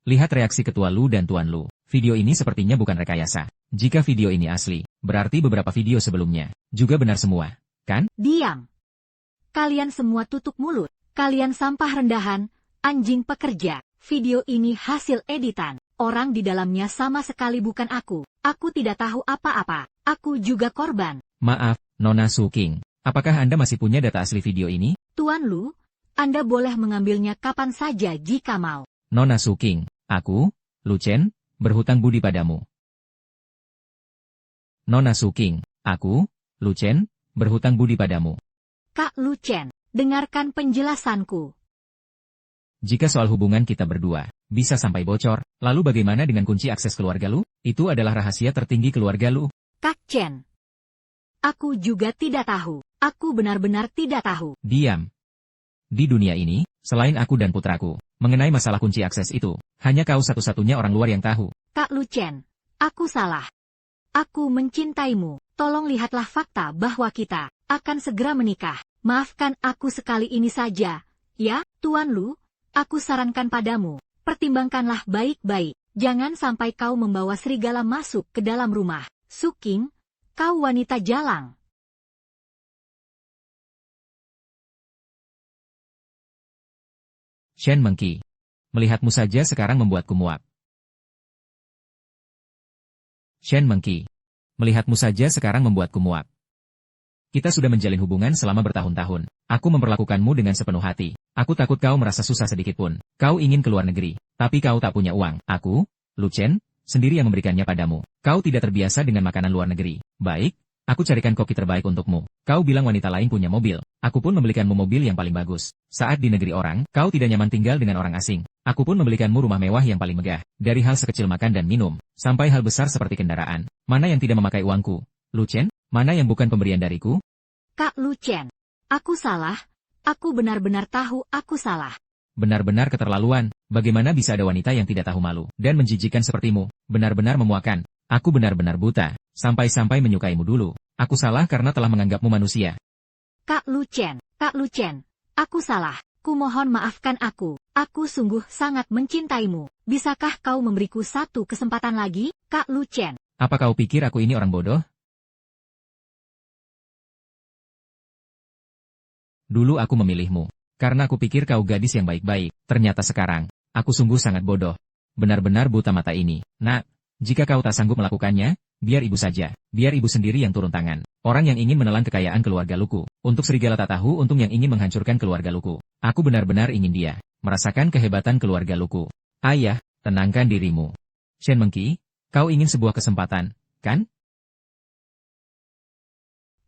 S2: Lihat reaksi Ketua Lu dan Tuan Lu. Video ini sepertinya bukan rekayasa. Jika video ini asli, berarti beberapa video sebelumnya juga benar semua, kan?
S1: Diam. Kalian semua tutup mulut. Kalian sampah rendahan, anjing pekerja. Video ini hasil editan. Orang di dalamnya sama sekali bukan aku. Aku tidak tahu apa-apa. Aku juga korban.
S2: Maaf, Nona Su King. Apakah Anda masih punya data asli video ini?
S1: Tuan Lu, Anda boleh mengambilnya kapan saja jika mau.
S2: Nona Su King, aku, Lu Chen, berhutang budi padamu. Nona Su King, aku, Lu Chen, berhutang budi padamu.
S1: Kak Lu Chen, dengarkan penjelasanku.
S2: Jika soal hubungan kita berdua bisa sampai bocor, lalu bagaimana dengan kunci akses keluarga Lu? Itu adalah rahasia tertinggi keluarga Lu.
S1: Kak Chen. Aku juga tidak tahu. Aku benar-benar tidak tahu.
S2: Diam. Di dunia ini, selain aku dan putraku, mengenai masalah kunci akses itu, hanya kau satu-satunya orang luar yang tahu.
S1: Kak Lu Chen, aku salah. Aku mencintaimu. Tolong lihatlah fakta bahwa kita akan segera menikah. Maafkan aku sekali ini saja. Ya, Tuan Lu, aku sarankan padamu, pertimbangkanlah baik-baik. Jangan sampai kau membawa serigala masuk ke dalam rumah. Su King, kau wanita jalang.
S2: Shen Mengki. Melihatmu saja sekarang membuatku muak. Shen Mengki. Melihatmu saja sekarang membuatku muak. Kita sudah menjalin hubungan selama bertahun-tahun. Aku memperlakukanmu dengan sepenuh hati. Aku takut kau merasa susah sedikitpun. Kau ingin keluar negeri, tapi kau tak punya uang. Aku, Lu Chen, sendiri yang memberikannya padamu. Kau tidak terbiasa dengan makanan luar negeri. Baik, aku carikan koki terbaik untukmu. Kau bilang wanita lain punya mobil. Aku pun membelikanmu mobil yang paling bagus. Saat di negeri orang, kau tidak nyaman tinggal dengan orang asing. Aku pun membelikanmu rumah mewah yang paling megah. Dari hal sekecil makan dan minum, sampai hal besar seperti kendaraan. Mana yang tidak memakai uangku? Lu Chen, mana yang bukan pemberian dariku?
S1: Kak Lu Chen, aku salah. Aku benar-benar tahu aku salah.
S2: Benar-benar keterlaluan. Bagaimana bisa ada wanita yang tidak tahu malu dan menjijikan sepertimu? Benar-benar memuakkan. Aku benar-benar buta. Sampai-sampai menyukaimu dulu. Aku salah karena telah menganggapmu manusia.
S1: Kak Lu Chen, aku salah. Kumohon maafkan aku. Aku sungguh sangat mencintaimu. Bisakah kau memberiku satu kesempatan lagi, Kak Lu Chen?
S2: Apa kau pikir aku ini orang bodoh? Dulu aku memilihmu, karena aku pikir kau gadis yang baik-baik. Ternyata sekarang, aku sungguh sangat bodoh. Benar-benar buta mata ini. Nak, jika kau tak sanggup melakukannya, biar ibu saja. Biar ibu sendiri yang turun tangan. Orang yang ingin menelan kekayaan keluarga Luku. Untuk serigala tak tahu untung yang ingin menghancurkan keluarga Luku. Aku benar-benar ingin dia merasakan kehebatan keluarga Luku. Ayah, tenangkan dirimu. Shen Mengki, kau ingin sebuah kesempatan, kan?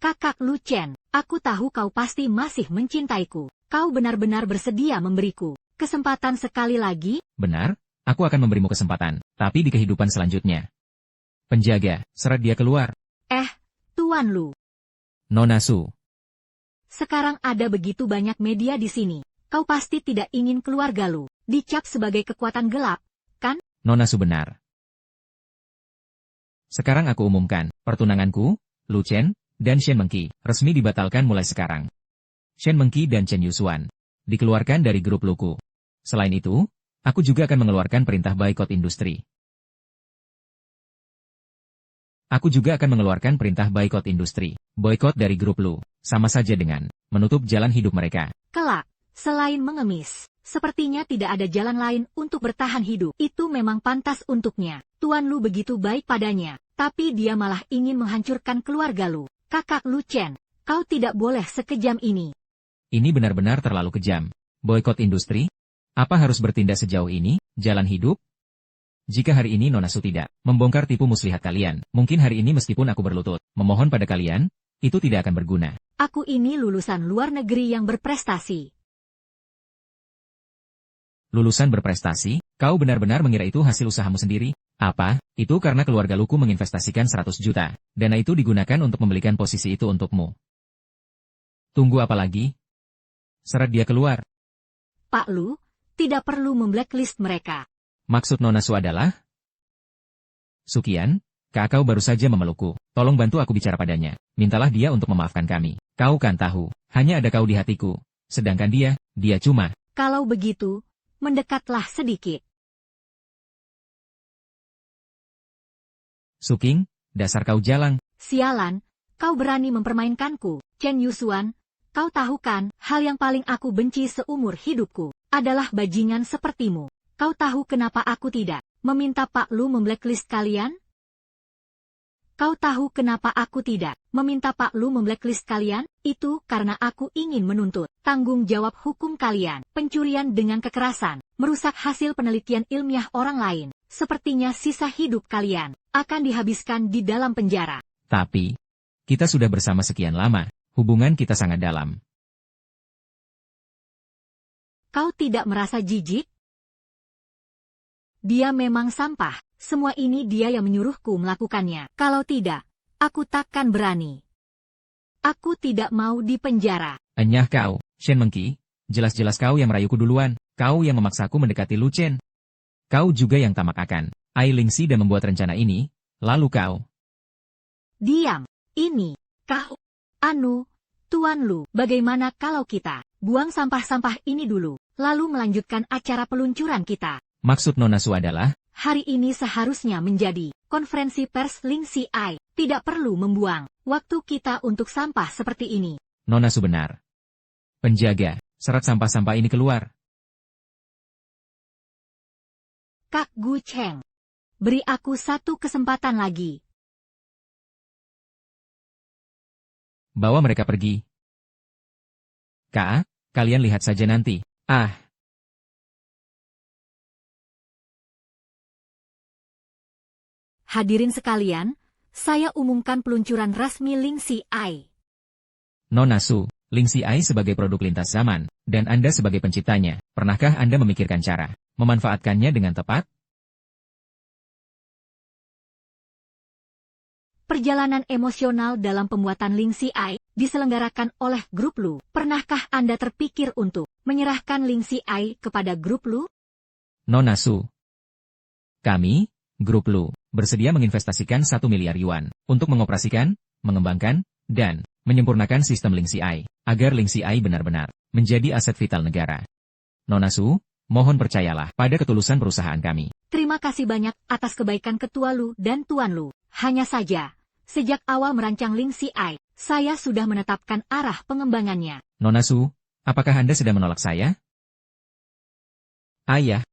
S1: Kakak Lu Chen, aku tahu kau pasti masih mencintaiku. Kau benar-benar bersedia memberiku kesempatan sekali lagi?
S2: Benar, Aku akan memberimu kesempatan, tapi di kehidupan selanjutnya. Penjaga, seret dia keluar.
S1: Tuan Lu.
S2: Nona Su.
S1: Sekarang ada begitu banyak media di sini. Kau pasti tidak ingin keluarga Lu dicap sebagai kekuatan gelap, kan?
S2: Nona Su benar. Sekarang aku umumkan, pertunanganku, Lu Chen, dan Shen Mengqi, resmi dibatalkan mulai sekarang. Shen Mengqi dan Chen Yusuan dikeluarkan dari grup Luku. Selain itu, aku juga akan mengeluarkan perintah boikot industri. Aku juga akan mengeluarkan perintah boikot industri. Boikot dari grup Lu, sama saja dengan menutup jalan hidup mereka.
S1: Kelak, selain mengemis, sepertinya tidak ada jalan lain untuk bertahan hidup. Itu memang pantas untuknya. Tuan Lu begitu baik padanya, tapi dia malah ingin menghancurkan keluarga Lu. Kakak Lu Chen, kau tidak boleh sekejam ini.
S2: Ini benar-benar terlalu kejam. Boikot industri? Apa harus bertindak sejauh ini? Jalan hidup? Jika hari ini Nona Su tidak membongkar tipu muslihat kalian, mungkin hari ini meskipun aku berlutut, memohon pada kalian, itu tidak akan berguna.
S1: Aku ini lulusan luar negeri yang berprestasi.
S2: Lulusan berprestasi? Kau benar-benar mengira itu hasil usahamu sendiri? Apa? Itu karena keluarga Luku menginvestasikan 100 juta. Dana itu digunakan untuk membelikan posisi itu untukmu. Tunggu apa lagi? Seret dia keluar.
S1: Pak Lu, tidak perlu memblacklist mereka.
S2: Maksud Nona Su adalah? Sukian, kakak baru saja memelukku. Tolong bantu aku bicara padanya. Mintalah dia untuk memaafkan kami. Kau kan tahu, hanya ada kau di hatiku. Sedangkan dia cuma.
S1: Kalau begitu, mendekatlah sedikit.
S2: Suking, dasar kau jalang.
S1: Sialan, kau berani mempermainkanku. Chen Yusuan, kau tahu kan, hal yang paling aku benci seumur hidupku adalah bajingan sepertimu. Kau tahu kenapa aku tidak meminta Pak Lu memblacklist kalian? Kau tahu kenapa aku tidak meminta Pak Lu memblacklist kalian? Itu karena aku ingin menuntut tanggung jawab hukum kalian. Pencurian dengan kekerasan, merusak hasil penelitian ilmiah orang lain. Sepertinya sisa hidup kalian akan dihabiskan di dalam penjara.
S2: Tapi, kita sudah bersama sekian lama. Hubungan kita sangat dalam.
S1: Kau tidak merasa jijik? Dia memang sampah. Semua ini dia yang menyuruhku melakukannya. Kalau tidak, aku takkan berani. Aku tidak mau dipenjara.
S2: Enyah kau, Shen Mengqi. Jelas-jelas kau yang merayuku duluan. Kau yang memaksaku mendekati Lu Chen. Kau juga yang tamak akan Ai Lingxi dan membuat rencana ini. Lalu kau.
S1: Diam. Ini, kau. Tuan Lu, bagaimana kalau kita buang sampah-sampah ini dulu, lalu melanjutkan acara peluncuran kita?
S2: Maksud Nona Su adalah?
S1: Hari ini seharusnya menjadi konferensi pers Lingxi Ai. Tidak perlu membuang waktu kita untuk sampah seperti ini.
S2: Nona Su benar. Penjaga, seret sampah-sampah ini keluar.
S1: Kak Gu Cheng, beri aku satu kesempatan lagi.
S2: Bawa mereka pergi. Kak, kalian lihat saja nanti.
S1: Hadirin sekalian, saya umumkan peluncuran resmi Lingxi Ai.
S2: Nona Su, Lingxi Ai sebagai produk lintas zaman, dan Anda sebagai penciptanya, pernahkah Anda memikirkan cara memanfaatkannya dengan tepat?
S1: Perjalanan emosional dalam pembuatan Lingxi Ai diselenggarakan oleh grup Lu. Pernahkah Anda terpikir untuk menyerahkan Lingxi Ai kepada grup Lu?
S2: Nona Su. Kami, grup Lu, bersedia menginvestasikan 1 miliar yuan untuk mengoperasikan, mengembangkan, dan menyempurnakan sistem Lingxi Ai, agar Lingxi Ai benar-benar menjadi aset vital negara. Nona Su, mohon percayalah pada ketulusan perusahaan kami.
S1: Terima kasih banyak atas kebaikan Ketua Lu dan Tuan Lu. Hanya saja, sejak awal merancang Lingxi Ai, saya sudah menetapkan arah pengembangannya.
S2: Nona Su, apakah Anda sedang menolak saya? Ayah,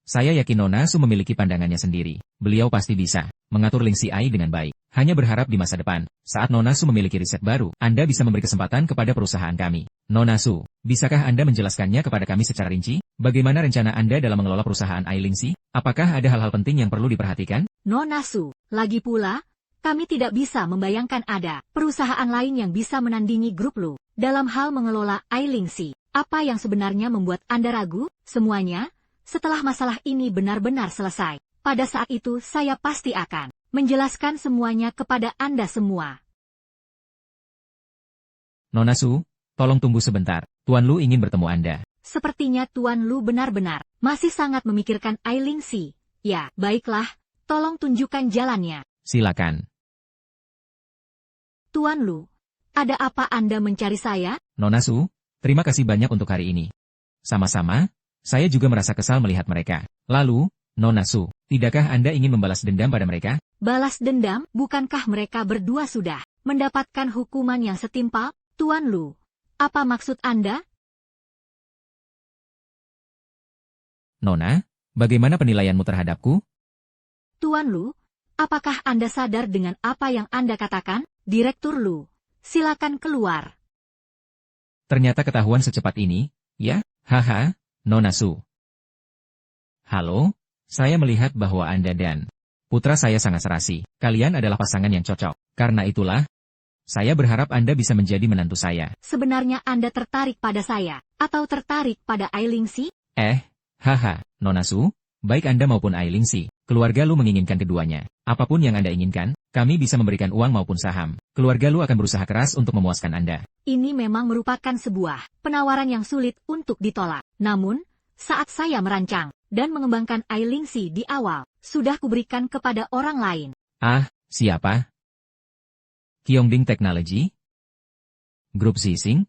S2: saya yakin Nona Su memiliki pandangannya sendiri. Beliau pasti bisa mengatur Lingxi Ai dengan baik. Hanya berharap di masa depan, saat Nona Su memiliki riset baru, Anda bisa memberi kesempatan kepada perusahaan kami. Nona Su, bisakah Anda menjelaskannya kepada kami secara rinci? Bagaimana rencana Anda dalam mengelola perusahaan Ai Lingxi? Apakah ada hal-hal penting yang perlu diperhatikan?
S1: Nona Su, lagi pula, kami tidak bisa membayangkan ada perusahaan lain yang bisa menandingi grup Lu dalam hal mengelola Ai Lingxi. Apa yang sebenarnya membuat Anda ragu? Semuanya Setelah masalah ini benar-benar selesai, pada saat itu saya pasti akan menjelaskan semuanya kepada Anda semua.
S2: Nona Su, tolong tunggu sebentar. Tuan Lu ingin bertemu Anda.
S1: Sepertinya Tuan Lu benar-benar masih sangat memikirkan Ai Lingxi. Ya, baiklah, tolong tunjukkan jalannya.
S2: Silakan.
S1: Tuan Lu, ada apa Anda mencari saya?
S2: Nona Su, terima kasih banyak untuk hari ini. Sama-sama, saya juga merasa kesal melihat mereka. Lalu, Nona Su, tidakkah Anda ingin membalas dendam pada mereka?
S1: Balas dendam, bukankah mereka berdua sudah mendapatkan hukuman yang setimpal? Tuan Lu, apa maksud Anda?
S2: Nona, bagaimana penilaianmu terhadapku?
S1: Tuan Lu, apakah Anda sadar dengan apa yang Anda katakan? Direktur Lu, silakan keluar.
S2: Ternyata ketahuan secepat ini, ya? Haha, Nona Su. Halo, saya melihat bahwa Anda dan putra saya sangat serasi. Kalian adalah pasangan yang cocok. Karena itulah, saya berharap Anda bisa menjadi menantu saya.
S1: Sebenarnya Anda tertarik pada saya, atau tertarik pada Ai Lingxi?
S2: Haha, Nona Su, baik Anda maupun Ai Lingxi, keluarga Lu menginginkan keduanya. Apapun yang Anda inginkan, kami bisa memberikan uang maupun saham. Keluarga Lu akan berusaha keras untuk memuaskan Anda.
S1: Ini memang merupakan sebuah penawaran yang sulit untuk ditolak. Namun, saat saya merancang dan mengembangkan Ai Lingxi di awal, sudah kuberikan kepada orang lain.
S2: Siapa? Kyongding Technology? Grup Zixing?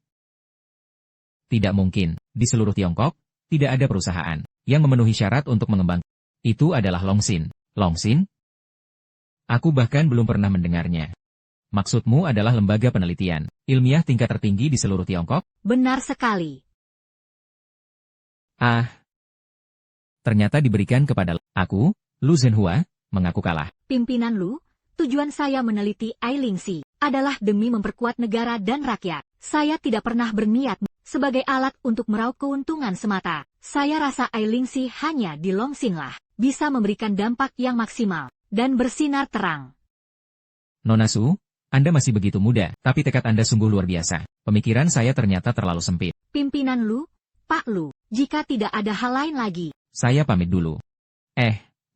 S2: Tidak mungkin, di seluruh Tiongkok, tidak ada perusahaan yang memenuhi syarat untuk mengembang. Itu adalah Longxin. Longxin? Aku bahkan belum pernah mendengarnya. Maksudmu adalah lembaga penelitian ilmiah tingkat tertinggi di seluruh Tiongkok?
S1: Benar sekali.
S2: Ternyata diberikan kepada aku, Lu Zhenhua, mengaku kalah.
S1: Pimpinan Lu, tujuan saya meneliti Ai Lingxi adalah demi memperkuat negara dan rakyat. Saya tidak pernah berniat sebagai alat untuk meraup keuntungan semata. Saya rasa Ai Lingxi hanya di Longxin lah bisa memberikan dampak yang maksimal dan bersinar terang.
S2: Nona Su, Anda masih begitu muda, tapi tekad Anda sungguh luar biasa. Pemikiran saya ternyata terlalu sempit.
S1: Pimpinan Lu, Pak Lu, jika tidak ada hal lain lagi,
S2: saya pamit dulu.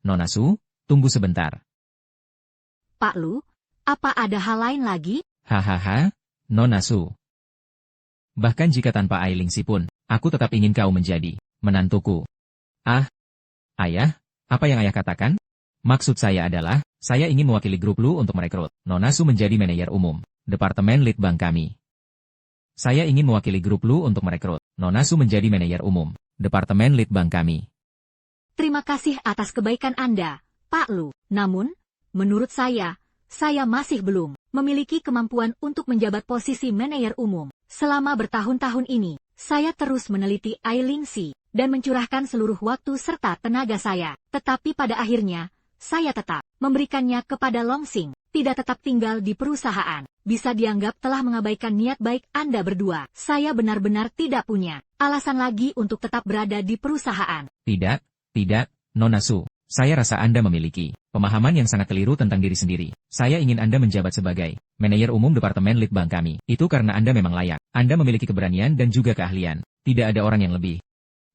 S2: Nona Su, tunggu sebentar.
S1: Pak Lu, apa ada hal lain lagi?
S2: Hahaha, Nona Su. Bahkan jika tanpa Ai Lingxi pun, aku tetap ingin kau menjadi menantuku. Ayah, apa yang ayah katakan? Maksud saya adalah, saya ingin mewakili grup Lu untuk merekrut Nona Su menjadi manajer umum, Departemen Litbang kami. Saya ingin mewakili grup Lu untuk merekrut Nona Su menjadi manajer umum, Departemen Litbang kami.
S1: Terima kasih atas kebaikan Anda, Pak Lu. Namun, menurut saya masih belum memiliki kemampuan untuk menjabat posisi manajer umum. Selama bertahun-tahun ini, saya terus meneliti Ai Lingxi dan mencurahkan seluruh waktu serta tenaga saya. Tetapi pada akhirnya, saya tetap memberikannya kepada Longxin, tidak tetap tinggal di perusahaan. Bisa dianggap telah mengabaikan niat baik Anda berdua. Saya benar-benar tidak punya alasan lagi untuk tetap berada di perusahaan.
S2: Tidak, Nona Su. Saya rasa Anda memiliki pemahaman yang sangat keliru tentang diri sendiri. Saya ingin Anda menjabat sebagai manajer umum Departemen Litbang kami. Itu karena Anda memang layak. Anda memiliki keberanian dan juga keahlian. Tidak ada orang yang lebih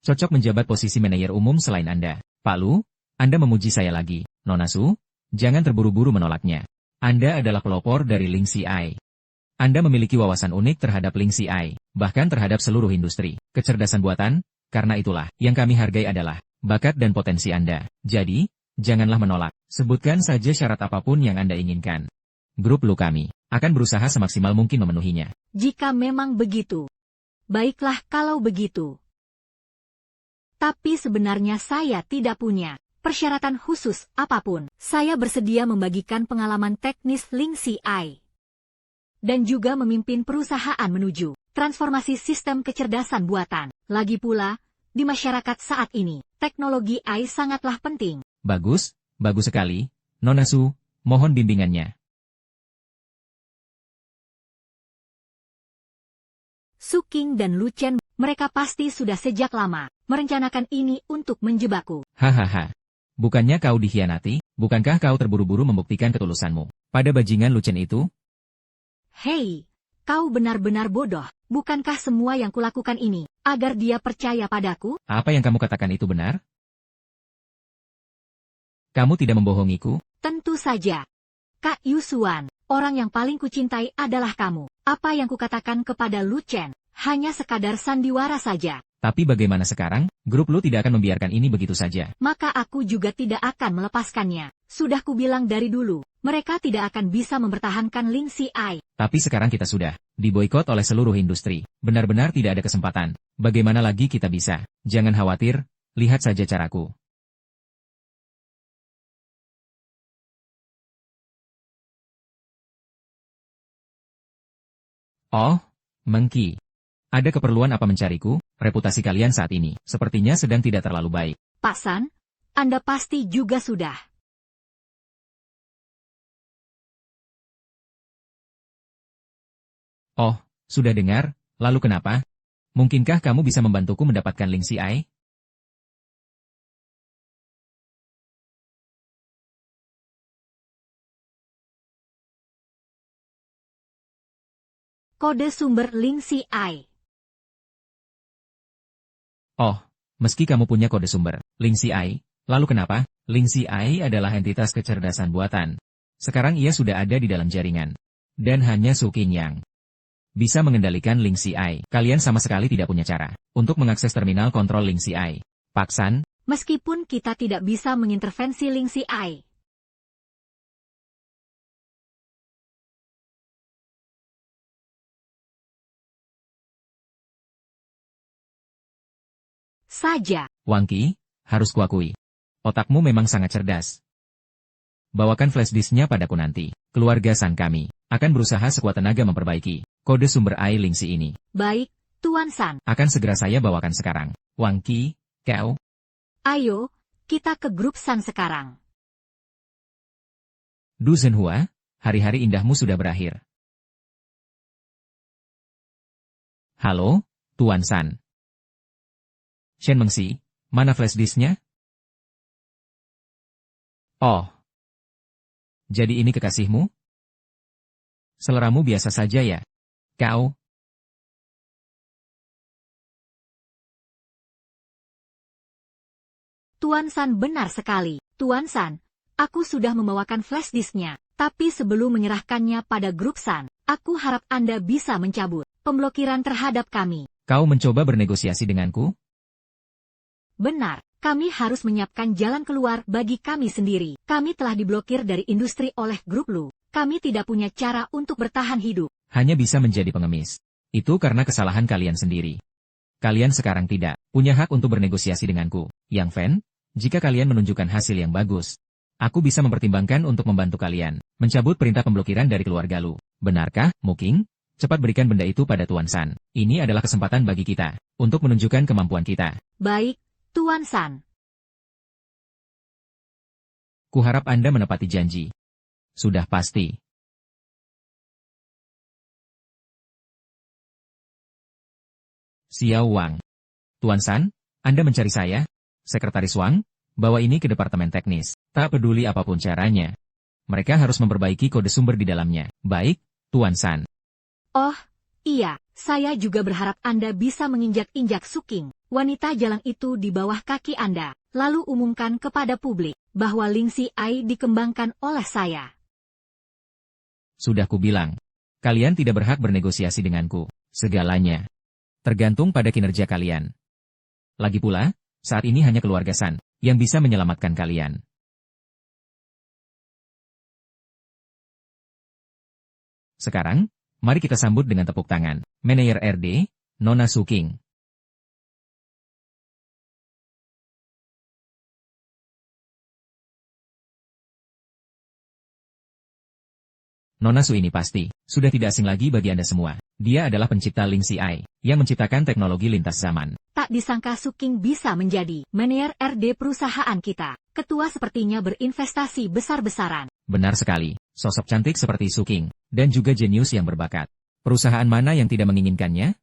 S2: cocok menjabat posisi manajer umum selain Anda. Pak Lu, Anda memuji saya lagi. Nona Su, jangan terburu-buru menolaknya. Anda adalah pelopor dari Lingxi Ai. Anda memiliki wawasan unik terhadap Lingxi Ai, bahkan terhadap seluruh industri kecerdasan buatan. Karena itulah, yang kami hargai adalah bakat dan potensi Anda. Jadi, janganlah menolak. Sebutkan saja syarat apapun yang Anda inginkan. Grup Lu kami akan berusaha semaksimal mungkin memenuhinya.
S1: Jika memang begitu, baiklah kalau begitu. Tapi sebenarnya saya tidak punya persyaratan khusus apapun. Saya bersedia membagikan pengalaman teknis Lingxi Ai dan juga memimpin perusahaan menuju transformasi sistem kecerdasan buatan. Lagi pula, di masyarakat saat ini, teknologi AI sangatlah penting.
S2: Bagus sekali, Nona Su, mohon bimbingannya.
S1: Su Qing dan Lu Chen, mereka pasti sudah sejak lama merencanakan ini untuk menjebakku.
S2: Hahaha. Bukannya kau dikhianati? Bukankah kau terburu-buru membuktikan ketulusanmu pada bajingan Lu Chen itu?
S1: Hei, kau benar-benar bodoh. Bukankah semua yang kulakukan ini agar dia percaya padaku?
S2: Apa yang kamu katakan itu benar? Kamu tidak membohongiku?
S1: Tentu saja. Kak Yusuan, orang yang paling kucintai adalah kamu. Apa yang kukatakan kepada Lu Chen, hanya sekadar sandiwara saja.
S2: Tapi bagaimana sekarang? Grup Lu tidak akan membiarkan ini begitu saja.
S1: Maka aku juga tidak akan melepaskannya. Sudah kubilang dari dulu, mereka tidak akan bisa mempertahankan Ling Xiai.
S2: Tapi sekarang kita sudah diboikot oleh seluruh industri. Benar-benar tidak ada kesempatan. Bagaimana lagi kita bisa? Jangan khawatir, lihat saja caraku. Oh, Mengki. Ada keperluan apa mencariku? Reputasi kalian saat ini sepertinya sedang tidak terlalu baik.
S1: Pak San, Anda pasti juga sudah.
S2: Oh, sudah dengar? Lalu kenapa? Mungkinkah kamu bisa membantuku mendapatkan Ling Xiai?
S1: Kode sumber Ling Xiai.
S2: Oh, meski kamu punya kode sumber Ling Xiai, lalu kenapa? Ling Xiai adalah entitas kecerdasan buatan. Sekarang ia sudah ada di dalam jaringan. Dan hanya Su King yang bisa mengendalikan Ling Xiai. Kalian sama sekali tidak punya cara untuk mengakses terminal kontrol Ling Xiai. Pak San,
S1: Meskipun kita tidak bisa mengintervensi Ling Xiai. Saja.
S2: Wang Qi, harus kuakui. Otakmu memang sangat cerdas. Bawakan flash disknya padaku nanti. Keluarga San kami akan berusaha sekuat tenaga memperbaiki kode sumber Ai Ling Xi ini.
S1: Baik, Tuan San.
S2: Akan segera saya bawakan sekarang. Wang Qi, kau.
S1: Ayo, kita ke grup San sekarang.
S2: Du Zhenhua, hari-hari indahmu sudah berakhir. Halo, Tuan San. Shen Mengxi, mana flash disknya? Oh. Jadi ini kekasihmu? Seleramu biasa saja ya? Kau?
S1: Tuan San benar sekali. Tuan San, aku sudah membawakan flash disknya. Tapi sebelum menyerahkannya pada grup San, aku harap Anda bisa mencabut pemblokiran terhadap kami.
S2: Kau mencoba bernegosiasi denganku?
S1: Benar, kami harus menyiapkan jalan keluar bagi kami sendiri. Kami telah diblokir dari industri oleh grup Lu. Kami tidak punya cara untuk bertahan hidup.
S2: Hanya bisa menjadi pengemis. Itu karena kesalahan kalian sendiri. Kalian sekarang tidak punya hak untuk bernegosiasi denganku. Yang Fen, jika kalian menunjukkan hasil yang bagus, aku bisa mempertimbangkan untuk membantu kalian mencabut perintah pemblokiran dari keluarga Lu. Benarkah, Muking? Cepat berikan benda itu pada Tuan San. Ini adalah kesempatan bagi kita untuk menunjukkan kemampuan kita.
S1: Baik, Tuan San.
S2: Kuharap Anda menepati janji. Sudah pasti. Xiao Wang. Tuan San, Anda mencari saya? Sekretaris Wang, bawa ini ke departemen teknis. Tak peduli apapun caranya. Mereka harus memperbaiki kode sumber di dalamnya. Baik, Tuan San.
S1: Oh, iya, saya juga berharap Anda bisa menginjak-injak Su King, wanita jalang itu di bawah kaki Anda, lalu umumkan kepada publik bahwa Ling Xiai dikembangkan oleh saya.
S2: Sudah kubilang, kalian tidak berhak bernegosiasi denganku. Segalanya tergantung pada kinerja kalian. Lagi pula, saat ini hanya keluarga San yang bisa menyelamatkan kalian. Sekarang, mari kita sambut dengan tepuk tangan, Manajer RD, Nona Su King. Nona Su ini pasti sudah tidak asing lagi bagi Anda semua. Dia adalah pencipta Ling Xiai yang menciptakan teknologi lintas zaman.
S1: Tak disangka Su King bisa menjadi manajer RD perusahaan kita. Ketua sepertinya berinvestasi besar-besaran.
S2: Benar sekali, sosok cantik seperti Su King, dan juga jenius yang berbakat. Perusahaan mana yang tidak menginginkannya?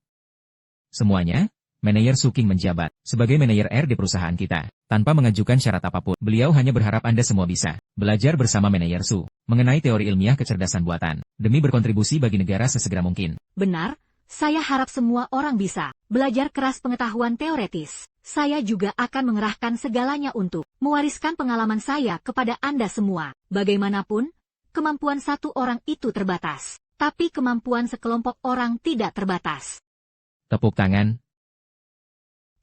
S2: Semuanya, manajer Su King menjabat sebagai manajer RD perusahaan kita, tanpa mengajukan syarat apapun. Beliau hanya berharap Anda semua bisa belajar bersama manajer Su mengenai teori ilmiah kecerdasan buatan, demi berkontribusi bagi negara sesegera mungkin.
S1: Benar, Saya harap semua orang bisa belajar keras pengetahuan teoretis. Saya juga akan mengerahkan segalanya untuk mewariskan pengalaman saya kepada Anda semua. Bagaimanapun, kemampuan satu orang itu terbatas, tapi kemampuan sekelompok orang tidak terbatas.
S2: Tepuk tangan.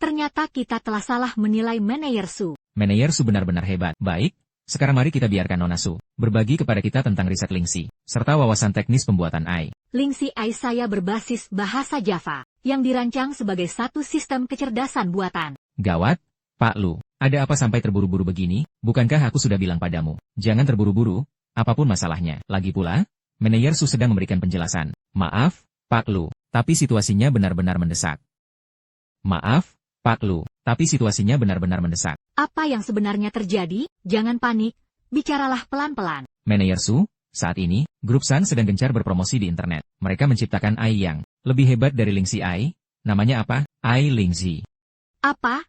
S1: Ternyata kita telah salah menilai Manayer Su.
S2: Manayer Su benar-benar hebat. Baik, sekarang mari kita biarkan Nona Su berbagi kepada kita tentang riset Lingxi, serta wawasan teknis pembuatan AI.
S1: Lingxi AI saya berbasis bahasa Java, yang dirancang sebagai satu sistem kecerdasan buatan.
S2: Gawat, Pak Lu. Ada apa sampai terburu-buru begini? Bukankah aku sudah bilang padamu, jangan terburu-buru, apapun masalahnya. Lagi pula, Manayer Su sedang memberikan penjelasan. Maaf, Pak Lu, tapi situasinya benar-benar mendesak. Maaf, Pak Lu, tapi situasinya benar-benar mendesak.
S1: Apa yang sebenarnya terjadi? Jangan panik, bicaralah pelan-pelan.
S2: Manayer Su, saat ini, Grup Sun sedang gencar berpromosi di internet. Mereka menciptakan AI yang lebih hebat dari Lingxi AI. Namanya apa? AI Lingxi.
S1: Apa?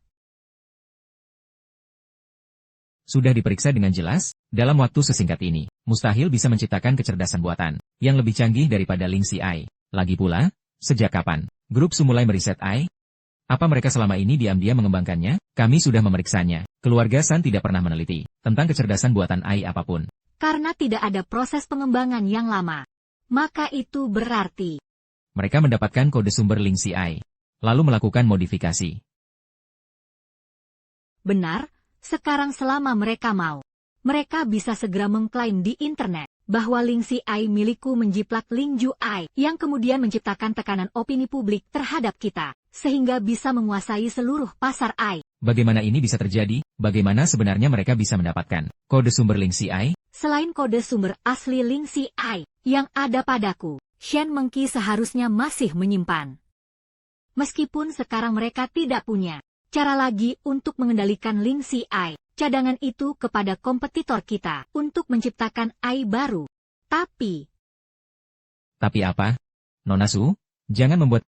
S2: Sudah diperiksa dengan jelas, dalam waktu sesingkat ini, mustahil bisa menciptakan kecerdasan buatan yang lebih canggih daripada Lingxi AI. Lagi pula, sejak kapan Grup Su mulai meriset AI? Apa mereka selama ini diam-diam mengembangkannya? Kami sudah memeriksanya. Keluarga Sun tidak pernah meneliti tentang kecerdasan buatan AI apapun.
S1: Karena tidak ada proses pengembangan yang lama. Maka itu berarti
S2: mereka mendapatkan kode sumber Lingxi AI, lalu melakukan modifikasi.
S1: Benar, sekarang selama mereka mau, mereka bisa segera mengklaim di internet bahwa Lingxi AI milikku menjiplak Lingju AI yang kemudian menciptakan tekanan opini publik terhadap kita, sehingga bisa menguasai seluruh pasar AI.
S2: Bagaimana ini bisa terjadi? Bagaimana sebenarnya mereka bisa mendapatkan kode sumber Lingxi AI?
S1: Selain kode sumber asli Lingxi AI yang ada padaku, Shen Mengqi seharusnya masih menyimpan. Meskipun sekarang mereka tidak punya cara lagi untuk mengendalikan Lingxi AI, cadangan itu kepada kompetitor kita untuk menciptakan AI baru. Tapi
S2: apa? Nona Su, jangan membuat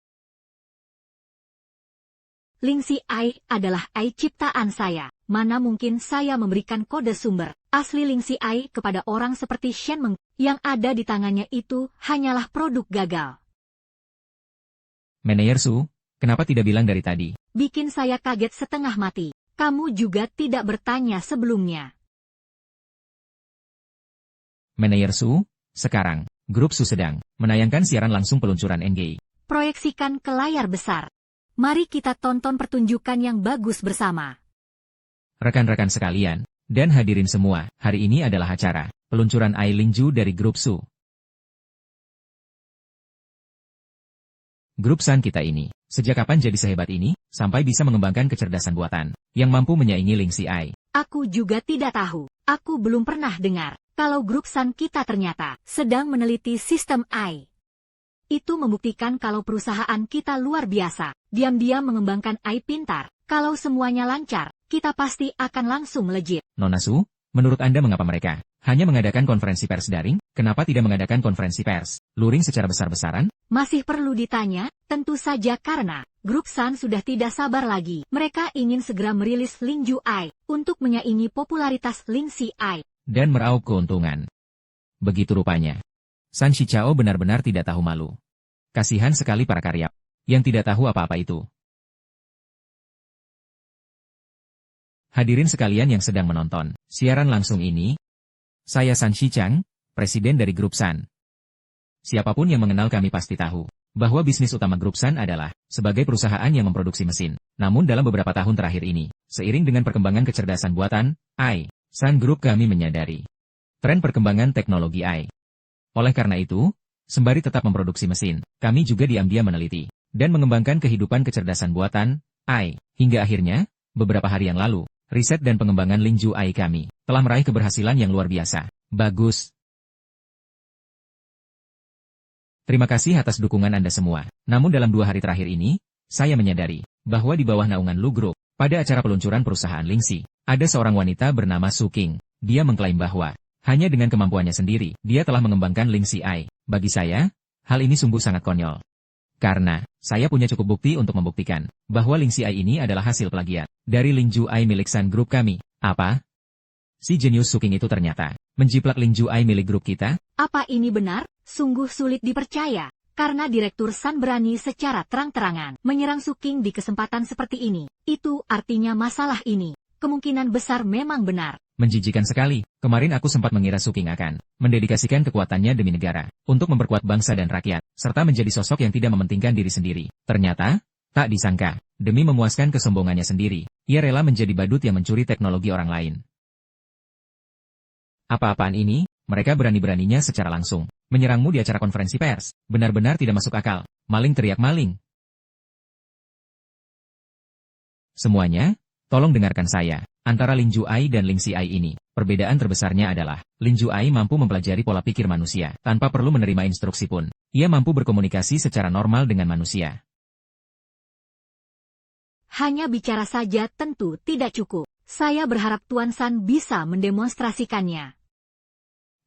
S1: Lingxi AI adalah AI ciptaan saya. Mana mungkin saya memberikan kode sumber asli Lingxi AI kepada orang seperti Shen Mengqi. Yang ada di tangannya itu hanyalah produk gagal.
S2: Manayer Su, kenapa tidak bilang dari tadi?
S1: Bikin saya kaget setengah mati. Kamu juga tidak bertanya sebelumnya.
S2: Manayer Su, sekarang, Grup Su sedang menayangkan siaran langsung peluncuran NG.
S1: Proyeksikan ke layar besar. Mari kita tonton pertunjukan yang bagus bersama.
S2: Rekan-rekan sekalian, dan hadirin semua, hari ini adalah acara peluncuran AI Lingju dari Grup Su. Grup Sun kita ini, sejak kapan jadi sehebat ini, sampai bisa mengembangkan kecerdasan buatan yang mampu menyaingi Lingxi AI?
S1: Aku juga tidak tahu. Aku belum pernah dengar kalau Grup Sun kita ternyata sedang meneliti sistem AI. Itu membuktikan kalau perusahaan kita luar biasa, diam-diam mengembangkan AI pintar. Kalau semuanya lancar, kita pasti akan langsung melejit.
S2: Nona Su, menurut Anda mengapa mereka hanya mengadakan konferensi pers daring? Kenapa tidak mengadakan konferensi pers luring secara besar-besaran?
S1: Masih perlu ditanya? Tentu saja karena Grup Sun sudah tidak sabar lagi. Mereka ingin segera merilis Lingju AI untuk menyaingi popularitas Lingxi AI
S2: dan meraup keuntungan. Begitu rupanya. Sun Shichao benar-benar tidak tahu malu. Kasihan sekali para karyawan yang tidak tahu apa-apa itu. Hadirin sekalian yang sedang menonton siaran langsung ini, saya Sun Shichang, presiden dari Grup Sun. Siapapun yang mengenal kami pasti tahu bahwa bisnis utama Grup Sun adalah sebagai perusahaan yang memproduksi mesin. Namun dalam beberapa tahun terakhir ini, seiring dengan perkembangan kecerdasan buatan AI, Sun Group kami menyadari tren perkembangan teknologi AI. Oleh karena itu, sembari tetap memproduksi mesin, kami juga diam-diam meneliti dan mengembangkan kehidupan kecerdasan buatan AI. Hingga akhirnya, beberapa hari yang lalu, riset dan pengembangan Lingju AI kami telah meraih keberhasilan yang luar biasa. Bagus. Terima kasih atas dukungan Anda semua. Namun dalam 2 hari terakhir ini, saya menyadari bahwa di bawah naungan Lu Group, pada acara peluncuran perusahaan Lingxi, ada seorang wanita bernama Su Qing. Dia mengklaim bahwa hanya dengan kemampuannya sendiri, dia telah mengembangkan Lingxi AI. Bagi saya, hal ini sungguh sangat konyol. Karena, saya punya cukup bukti untuk membuktikan bahwa Lingxi AI ini adalah hasil plagiat dari Lingju AI milik Sun Group kami. Apa? Si jenius Su Qing itu ternyata menjiplak Lingju AI milik grup kita?
S1: Apa ini benar? Sungguh sulit dipercaya. Karena Direktur San berani secara terang-terangan menyerang Suking di kesempatan seperti ini, itu artinya masalah ini kemungkinan besar memang benar.
S2: Menjijikan sekali. Kemarin aku sempat mengira Suking akan mendedikasikan kekuatannya demi negara, untuk memperkuat bangsa dan rakyat, serta menjadi sosok yang tidak mementingkan diri sendiri. Ternyata, tak disangka, demi memuaskan kesombongannya sendiri, ia rela menjadi badut yang mencuri teknologi orang lain. Apa-apaan ini? Mereka berani-beraninya secara langsung menyerangmu di acara konferensi pers. Benar-benar tidak masuk akal. Maling teriak maling. Semuanya, tolong dengarkan saya. Antara Lin Juai dan Ling Xiai ini, perbedaan terbesarnya adalah, Lin Juai mampu mempelajari pola pikir manusia, tanpa perlu menerima instruksi pun. Ia mampu berkomunikasi secara normal dengan manusia.
S1: Hanya bicara saja tentu tidak cukup. Saya berharap Tuan San bisa mendemonstrasikannya.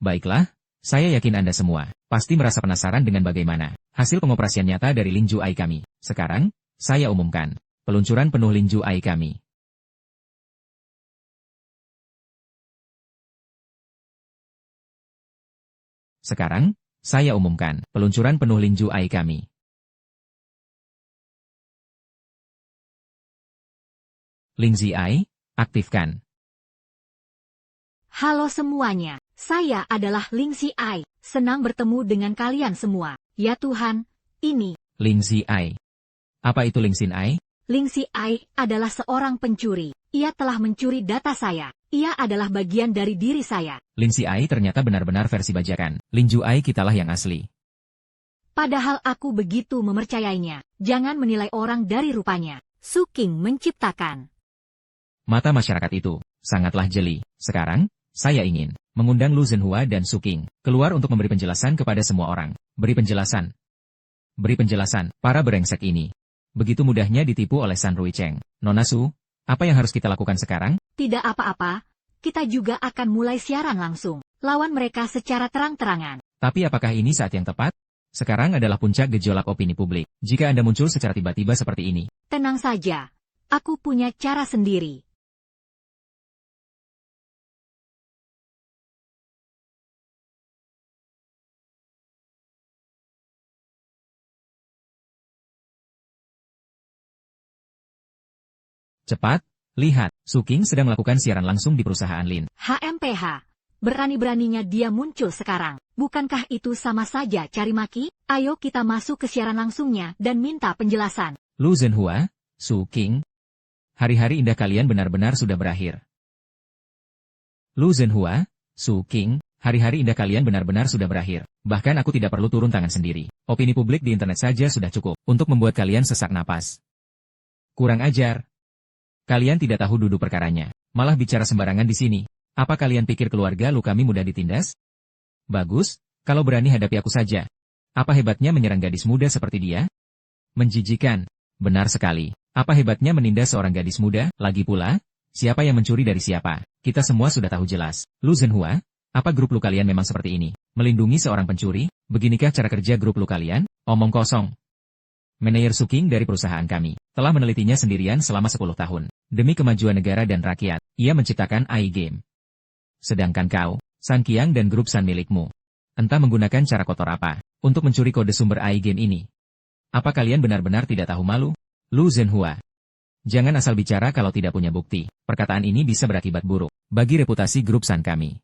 S2: Baiklah, saya yakin Anda semua pasti merasa penasaran dengan bagaimana hasil pengoperasian nyata dari Lin Juai kami. Sekarang, saya umumkan peluncuran penuh Lin Juai kami. Sekarang, saya umumkan peluncuran penuh Lin Juai kami. Ling Ziai, aktifkan.
S1: Halo semuanya, saya adalah Ling Xiai. Senang bertemu dengan kalian semua. Ya Tuhan, ini
S2: Ling Ziai. Apa itu Ling Xin-ai?
S1: Ling Xiai adalah seorang pencuri. Ia telah mencuri data saya. Ia adalah bagian dari diri saya.
S2: Ling Xiai ternyata benar-benar versi bajakan. Lin Juai kitalah yang asli.
S1: Padahal aku begitu memercayainya. Jangan menilai orang dari rupanya. Suking menciptakan.
S2: Mata masyarakat itu sangatlah jeli. Sekarang, saya ingin mengundang Lu Zhenhua dan Suking keluar untuk memberi penjelasan kepada semua orang. Beri penjelasan. Beri penjelasan, para brengsek ini. Begitu mudahnya ditipu oleh San Ruicheng. Nona Su, apa yang harus kita lakukan sekarang?
S1: Tidak apa-apa, kita juga akan mulai siaran langsung. Lawan mereka secara terang-terangan.
S2: Tapi apakah ini saat yang tepat? Sekarang adalah puncak gejolak opini publik. Jika Anda muncul secara tiba-tiba seperti ini.
S1: Tenang saja, aku punya cara sendiri.
S2: Cepat, lihat, Suking sedang melakukan siaran langsung di perusahaan Lin.
S1: HMPH. Berani-beraninya dia muncul sekarang. Bukankah itu sama saja cari maki? Ayo kita masuk ke siaran langsungnya dan minta penjelasan.
S2: Lu Zhenhua, Suking. Hari-hari indah kalian benar-benar sudah berakhir. Lu Zhenhua, Suking. Hari-hari indah kalian benar-benar sudah berakhir. Bahkan aku tidak perlu turun tangan sendiri. Opini publik di internet saja sudah cukup untuk membuat kalian sesak napas. Kurang ajar. Kalian tidak tahu duduk perkaranya. Malah bicara sembarangan di sini. Apa kalian pikir keluarga lu kami mudah ditindas? Bagus, kalau berani hadapi aku saja. Apa hebatnya menyerang gadis muda seperti dia? Menjijikan. Benar sekali. Apa hebatnya menindas seorang gadis muda? Lagi pula, siapa yang mencuri dari siapa? Kita semua sudah tahu jelas. Lu Zhenhua, apa grup lu kalian memang seperti ini? Melindungi seorang pencuri? Beginikah cara kerja grup lu kalian? Omong kosong. Manajer Suking dari perusahaan kami telah menelitinya sendirian selama 10 tahun. Demi kemajuan negara dan rakyat, ia menciptakan AI Game. Sedangkan kau, San Qiang dan grup San milikmu, entah menggunakan cara kotor apa untuk mencuri kode sumber AI Game ini. Apa kalian benar-benar tidak tahu malu? Lu Zhenhua. Jangan asal bicara kalau tidak punya bukti. Perkataan ini bisa berakibat buruk bagi reputasi grup San kami.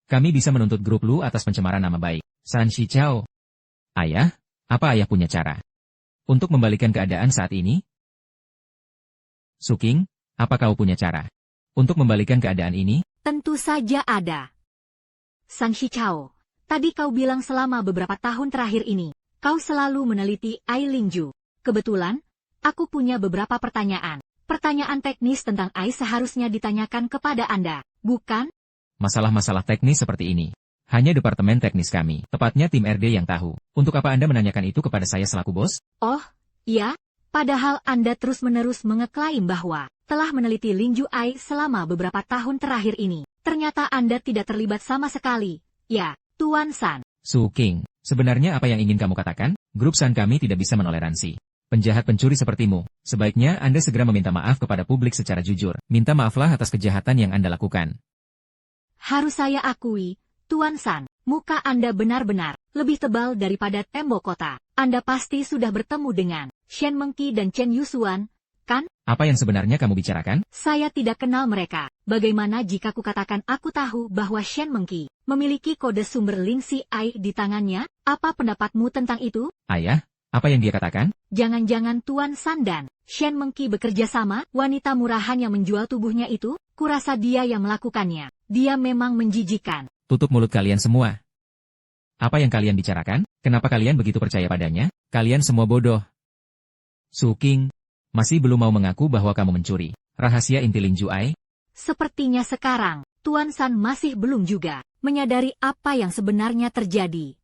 S2: Kami bisa menuntut grup lu atas pencemaran nama baik. San Shichao. Ayah, apa ayah punya cara untuk membalikan keadaan saat ini? Suking, apa kau punya cara untuk membalikan keadaan ini?
S1: Tentu saja ada. San Shichao, tadi kau bilang selama beberapa tahun terakhir ini, kau selalu meneliti Ai Lingju. Kebetulan, aku punya beberapa pertanyaan. Pertanyaan teknis tentang Ai seharusnya ditanyakan kepada Anda, bukan?
S2: Masalah-masalah teknis seperti ini hanya departemen teknis kami, tepatnya tim RD yang tahu. Untuk apa Anda menanyakan itu kepada saya selaku bos?
S1: Oh, iya. Padahal Anda terus-menerus mengeklaim bahwa telah meneliti Lin Juai selama beberapa tahun terakhir ini. Ternyata Anda tidak terlibat sama sekali. Ya, Tuan San.
S2: Suking, sebenarnya apa yang ingin kamu katakan? Grup San kami tidak bisa menoleransi penjahat pencuri sepertimu. Sebaiknya Anda segera meminta maaf kepada publik secara jujur. Minta maaflah atas kejahatan yang Anda lakukan.
S1: Harus saya akui, Tuan San, muka Anda benar-benar lebih tebal daripada tembok kota. Anda pasti sudah bertemu dengan Shen Mengqi dan Chen Yusuan, kan?
S2: Apa yang sebenarnya kamu bicarakan?
S1: Saya tidak kenal mereka. Bagaimana jika kukatakan aku tahu bahwa Shen Mengqi memiliki kode sumber Lingxi Ai di tangannya? Apa pendapatmu tentang itu?
S2: Ayah, apa yang dia katakan?
S1: Jangan-jangan Tuan San dan Shen Mengqi bekerja sama, wanita murahan yang menjual tubuhnya itu? Kurasa dia yang melakukannya. Dia memang menjijikan.
S2: Tutup mulut kalian semua. Apa yang kalian bicarakan? Kenapa kalian begitu percaya padanya? Kalian semua bodoh. Su Qing, masih belum mau mengaku bahwa kamu mencuri rahasia inti Ling Juai?
S1: Sepertinya sekarang, Tuan San masih belum juga menyadari apa yang sebenarnya terjadi.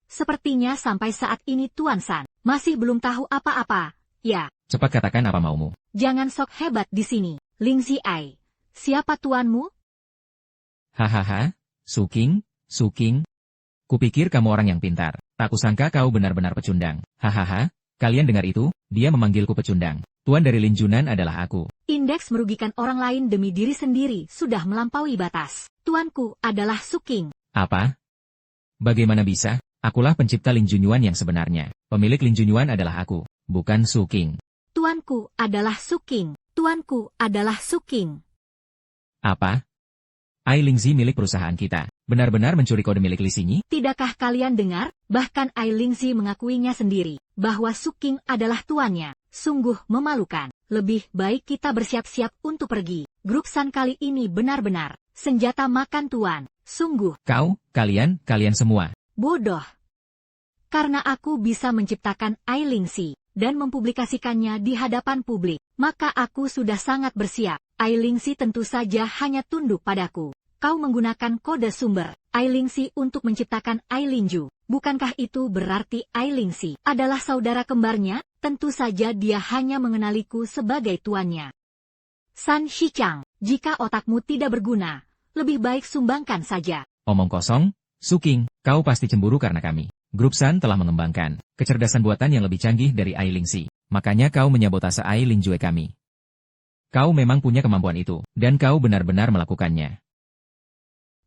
S1: Sepertinya sampai saat ini Tuan San masih belum tahu apa-apa. Ya.
S2: Cepat katakan apa maumu.
S1: Jangan sok hebat di sini, Lingxi Ai. Siapa tuanmu?
S2: Hahaha, Su Qing, Su Qing. Kupikir kamu orang yang pintar. Tak kusangka kau benar-benar pecundang. Hahaha, kalian dengar itu? Dia memanggilku pecundang. Tuan dari Lin Junan adalah aku.
S1: Indeks merugikan orang lain demi diri sendiri sudah melampaui batas. Tuanku adalah Su Qing.
S2: Apa? Bagaimana bisa? Akulah pencipta Lin Junyuan yang sebenarnya. Pemilik Lin Junyuan adalah aku, bukan Su Qing.
S1: Tuanku adalah Su Qing. Tuanku adalah Su Qing.
S2: Apa? Ai Lingzi milik perusahaan kita. Benar-benar mencuri kode milik Li Xinyi?
S1: Tidakkah kalian dengar? Bahkan Ai Lingzi mengakuinya sendiri, bahwa Su Qing adalah tuannya. Sungguh memalukan. Lebih baik kita bersiap-siap untuk pergi. Grup San kali ini benar-benar senjata makan tuan. Sungguh.
S2: Kalian semua.
S1: Bodoh. Karena aku bisa menciptakan Ai Lingzi dan mempublikasikannya di hadapan publik, maka aku sudah sangat bersiap. Ai Lingzi tentu saja hanya tunduk padaku. Kau menggunakan kode sumber Ai Lingzi untuk menciptakan Ai Linju. Bukankah itu berarti Ai Lingzi adalah saudara kembarnya? Tentu saja dia hanya mengenaliku sebagai tuannya. San Shichang, jika otakmu tidak berguna, lebih baik sumbangkan saja.
S2: Omong kosong, Su Qing, kau pasti cemburu karena kami. Grup San telah mengembangkan kecerdasan buatan yang lebih canggih dari Ai Lingzi. Makanya kau menyabotase Ai Linjue kami. Kau memang punya kemampuan itu, dan kau benar-benar melakukannya.